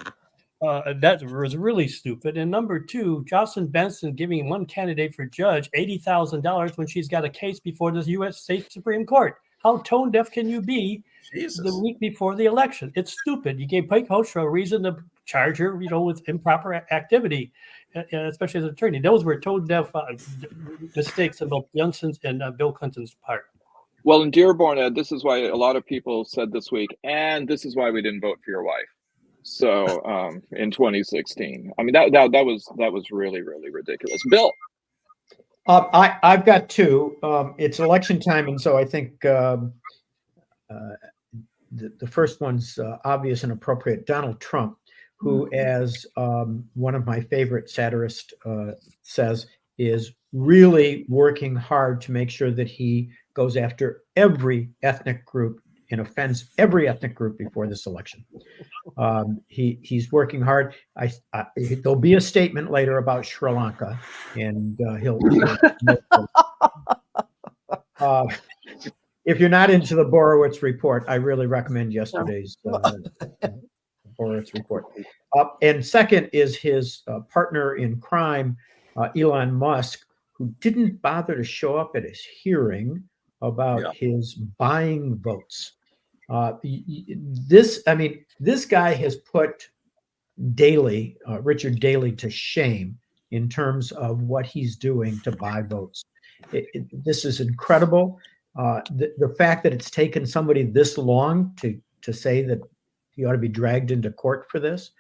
Speaker 6: That was really stupid. And number two, Jocelyn Benson giving one candidate for judge $80,000 when she's got a case before the U.S. State Supreme Court. How tone deaf can you be the week before the election? It's stupid. You gave Pike Hoekstra a reason to charge her, with improper activity, especially as an attorney. Those were tone deaf mistakes on both Johnson's and Bill Clinton's part.
Speaker 1: Well, in Dearborn, Ed, this is why a lot of people said this week, and this is why we didn't vote for your wife. So in 2016, I mean that was really, really ridiculous. Bill,
Speaker 9: I've got two. It's election time, and so I think the first one's obvious and appropriate. Donald Trump, who, as one of my favorite satirists says, is really working hard to make sure that he goes after every ethnic group and offends every ethnic group before this election. He's working hard. There'll be a statement later about Sri Lanka, and he'll if you're not into the Borowitz report, I really recommend yesterday's Borowitz report. And second is his partner in crime, Elon Musk, who didn't bother to show up at his hearing about his buying votes. This guy has put Richard Daley to shame in terms of what he's doing to buy votes. This is incredible. The fact that it's taken somebody this long to say that he ought to be dragged into court for this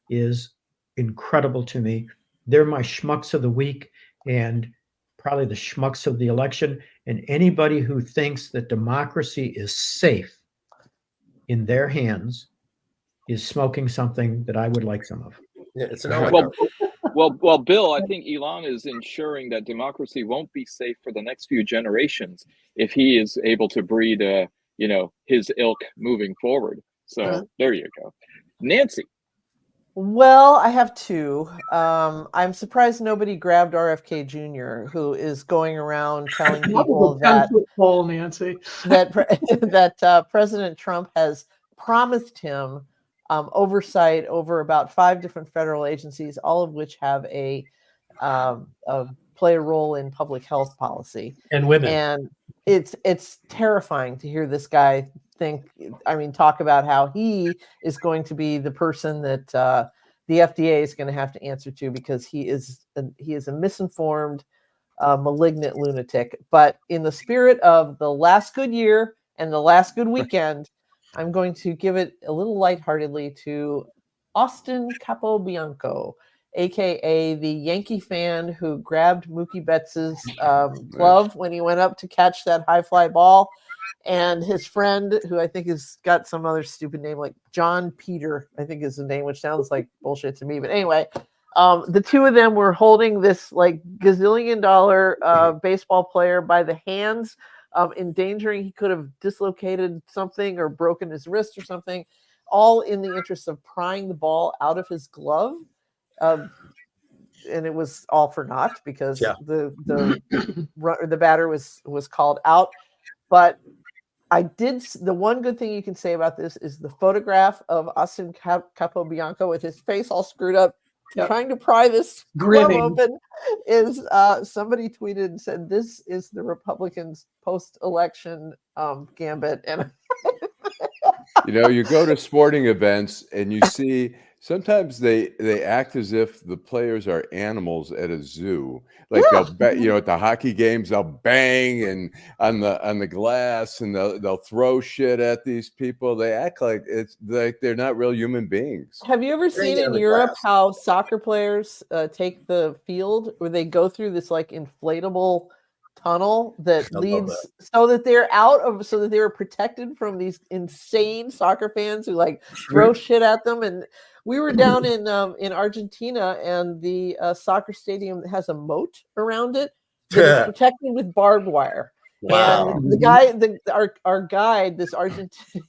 Speaker 9: is incredible to me. They're my schmucks of the week and probably the schmucks of the election. And anybody who thinks that democracy is safe in their hands is smoking something that I would like some of.
Speaker 11: Yeah, it's an
Speaker 1: well, Bill, I think Elon is ensuring that democracy won't be safe for the next few generations if he is able to breed, his ilk moving forward. So there you go. Nancy.
Speaker 8: Well, I have two. I'm surprised nobody grabbed RFK Jr., who is going around telling people that
Speaker 7: Nancy.
Speaker 8: that President Trump has promised him oversight over about 5 different federal agencies, all of which have play a role in public health policy
Speaker 6: and women.
Speaker 8: And it's terrifying to hear this guy talk about how he is going to be the person that the FDA is going to have to answer to, because he is a misinformed, malignant lunatic. But in the spirit of the last good year and the last good weekend, I'm going to give it a little lightheartedly to Austin Capobianco, aka the Yankee fan who grabbed Mookie Betts's glove when he went up to catch that high fly ball. And his friend, who I think has got some other stupid name like John Peter, I think is the name, which sounds like bullshit to me. But anyway, the two of them were holding this like gazillion-dollar baseball player by the hands, endangering. He could have dislocated something or broken his wrist or something, all in the interest of prying the ball out of his glove. And it was all for naught because the batter was called out. But the one good thing you can say about this is the photograph of Austin Capobianco with his face all screwed up, trying to pry this glove open, is somebody tweeted and said, "This is the Republicans' post-election gambit." And
Speaker 10: you go to sporting events and you see sometimes they act as if the players are animals at a zoo. Like they'll at the hockey games, they'll bang and on the glass, and they'll throw shit at these people. They act like it's like they're not real human beings.
Speaker 8: Have you ever seen in Europe how soccer players take the field, where they go through this like inflatable tunnel that leads so that they were protected from these insane soccer fans who like throw shit at them? And we were down in Argentina, and the soccer stadium has a moat around it that is protected with barbed wire.
Speaker 11: Wow.
Speaker 8: And the guy, our guide, this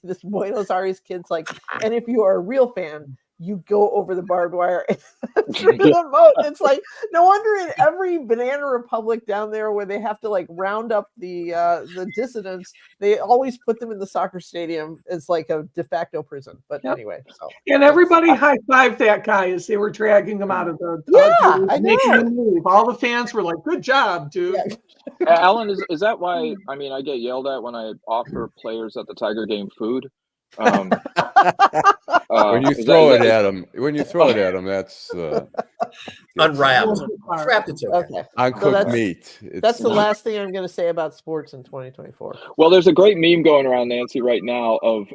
Speaker 8: this Buenos Aires kid's like, and if you are a real fan, you go over the barbed wire through the moat. It's like, no wonder in every banana republic down there where they have to like round up the dissidents, they always put them in the soccer stadium as like a de facto prison. But anyway, so
Speaker 7: and everybody high-fived that guy as they were dragging him out of the
Speaker 8: I
Speaker 7: making
Speaker 8: know.
Speaker 7: him leave. All the fans were like, "Good job, dude."
Speaker 1: Alan, is that why? I mean, I get yelled at when I offer players at the Tiger game food.
Speaker 10: When you throw it at them, that's
Speaker 11: unwrapped, wrapped. It's okay.
Speaker 10: Uncooked meat.
Speaker 8: That's the last thing I'm going to say about sports in 2024.
Speaker 1: Well, there's a great meme going around, Nancy, right now of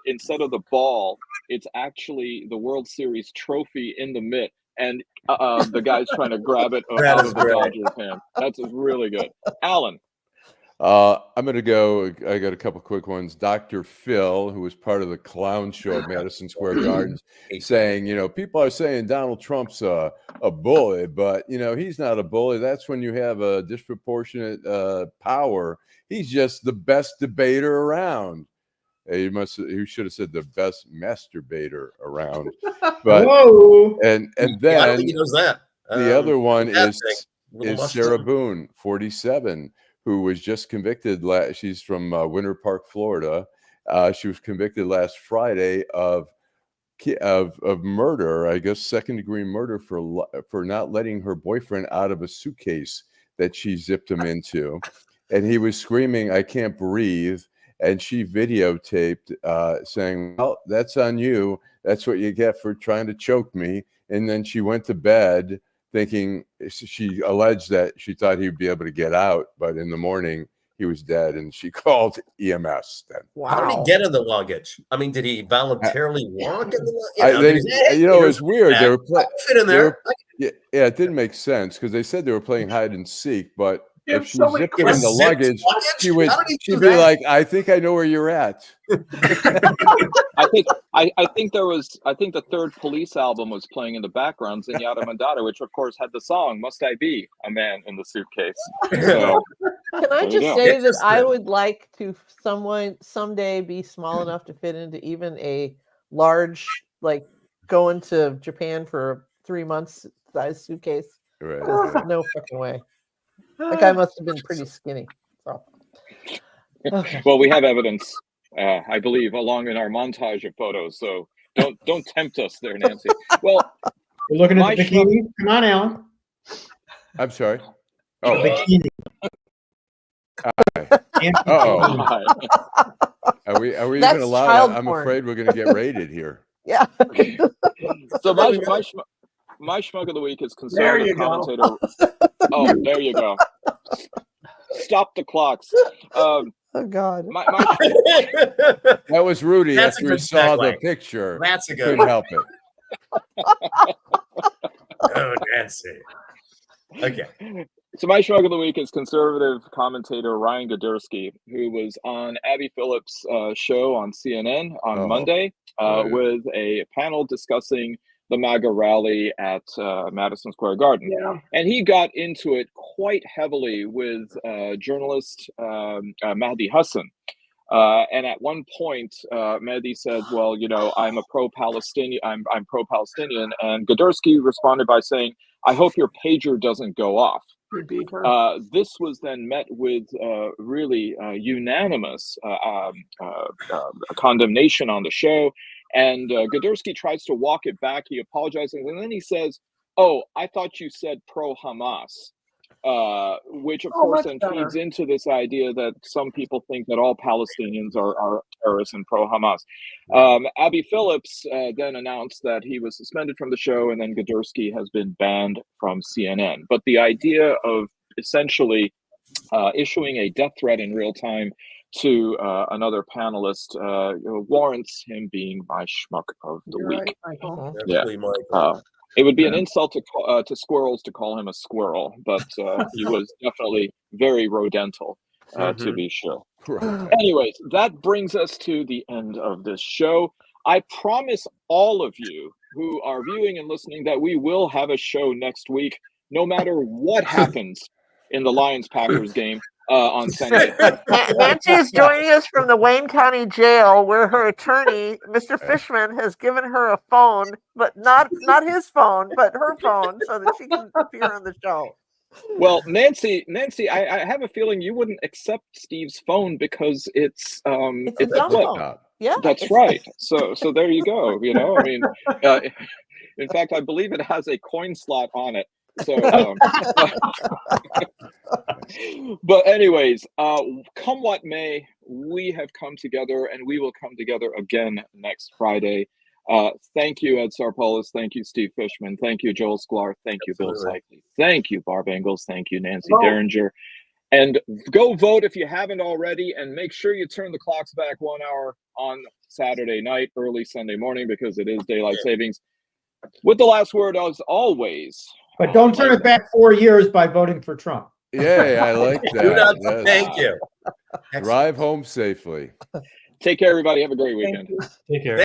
Speaker 1: instead of the ball, it's actually the World Series trophy in the mitt, and the guy's trying to grab it out of the Dodgers hand. That's really good. Alan.
Speaker 10: I'm going to go. I got a couple quick ones. Dr. Phil, who was part of the clown show at Madison Square Gardens, saying, people are saying Donald Trump's a bully, but, he's not a bully. That's when you have a disproportionate power. He's just the best debater around. He should have said the best masturbator around. But and then
Speaker 11: I don't think he knows that.
Speaker 10: The other one is
Speaker 11: mustard.
Speaker 10: Sarah Boone, 47. Who was just convicted. She's from Winter Park, Florida. She was convicted last Friday of murder, I guess, second-degree murder for not letting her boyfriend out of a suitcase that she zipped him into, and he was screaming, "I can't breathe!" And she videotaped saying, "Well, that's on you. That's what you get for trying to choke me." And then she went to bed, thinking, she alleged that she thought he would be able to get out, but in the morning he was dead, and she called EMS then.
Speaker 11: Wow. How did he get in the luggage? I mean, did he voluntarily walk in the luggage?
Speaker 10: It's weird. They were
Speaker 11: fit in there.
Speaker 10: Yeah, it didn't make sense because they said they were playing hide and seek, but if she
Speaker 11: so
Speaker 10: zipped him in the luggage, she'd be like, "I think I know where you're at."
Speaker 1: I think the third Police album was playing in the background, Zenyatta Mandata, which of course had the song "Must I Be a Man in the Suitcase." So,
Speaker 8: can I just say that I would like to someday be small enough to fit into even a large, like going to Japan for 3 months size suitcase?
Speaker 10: Right.
Speaker 8: No fucking way. That guy must have been pretty skinny. So. Okay.
Speaker 1: Well, we have evidence, I believe, along in our montage of photos. So don't tempt us there, Nancy. Well,
Speaker 9: we're looking at the bikini. Come on, Alan.
Speaker 10: I'm sorry. Oh,
Speaker 9: bikini.
Speaker 10: Are we even allowed? I'm afraid we're going to get raided here.
Speaker 8: Yeah.
Speaker 1: So my schmuck of the week is conservative commentator. Oh, there you go. Stop the clocks.
Speaker 8: Oh God.
Speaker 10: That was Rudy.
Speaker 11: That's
Speaker 10: after he saw the picture.
Speaker 11: That's a good
Speaker 10: couldn't help it.
Speaker 11: Oh, Nancy. Okay.
Speaker 1: So my schmuck of the week is conservative commentator Ryan Godursky, who was on Abby Phillips' show on CNN on Monday with a panel discussing the MAGA rally at Madison Square Garden.
Speaker 7: Yeah.
Speaker 1: And he got into it quite heavily with journalist Mahdi Hassan. And at one point, Mahdi said, "Well, I'm a pro-Palestinian. I'm pro-Palestinian." And Godursky responded by saying, "I hope your pager doesn't go off." This was then met with really unanimous condemnation on the show. And Godursky tries to walk it back. He apologizes. And then he says, "Oh, I thought you said pro-Hamas," which, of course, then feeds into this idea that some people think that all Palestinians are terrorists and pro-Hamas. Abby Phillips then announced that he was suspended from the show, and then Godursky has been banned from CNN. But the idea of essentially issuing a death threat in real time to another panelist warrants him being my schmuck of the week. Yeah. It would be an insult to squirrels to call him a squirrel, but he was definitely very rodental, to be sure. Anyways, that brings us to the end of this show. I promise all of you who are viewing and listening that we will have a show next week, no matter what happens in the Lions-Packers game. on Sunday.
Speaker 8: Nancy is joining us from the Wayne County Jail, where her attorney, Mr. Fishman, has given her a phone, but not his phone, but her phone, so that she can appear on the show.
Speaker 1: Well, Nancy, I have a feeling you wouldn't accept Steve's phone because it's a flip.
Speaker 8: Yeah,
Speaker 1: that's right. So there you go. You know, I mean, in fact, I believe it has a coin slot on it. So, but anyways, come what may, we have come together, and we will come together again next Friday. Thank you, Ed Sarpolus. Thank you, Steve Fishman. Thank you, Joel Sklar. Thank you, Bill Seikaly. Thank you, Barb Ingalls. Thank you, Nancy Derringer. And go vote if you haven't already, and make sure you turn the clocks back 1 hour on Saturday night, early Sunday morning, because it is daylight savings. With the last word, as always.
Speaker 9: But don't turn it back 4 years by voting for Trump.
Speaker 10: Yeah, I like that.
Speaker 11: Do not,
Speaker 10: Yes.
Speaker 11: thank you.
Speaker 10: Drive home safely.
Speaker 1: Take care, everybody. Have a great weekend.
Speaker 6: Take care.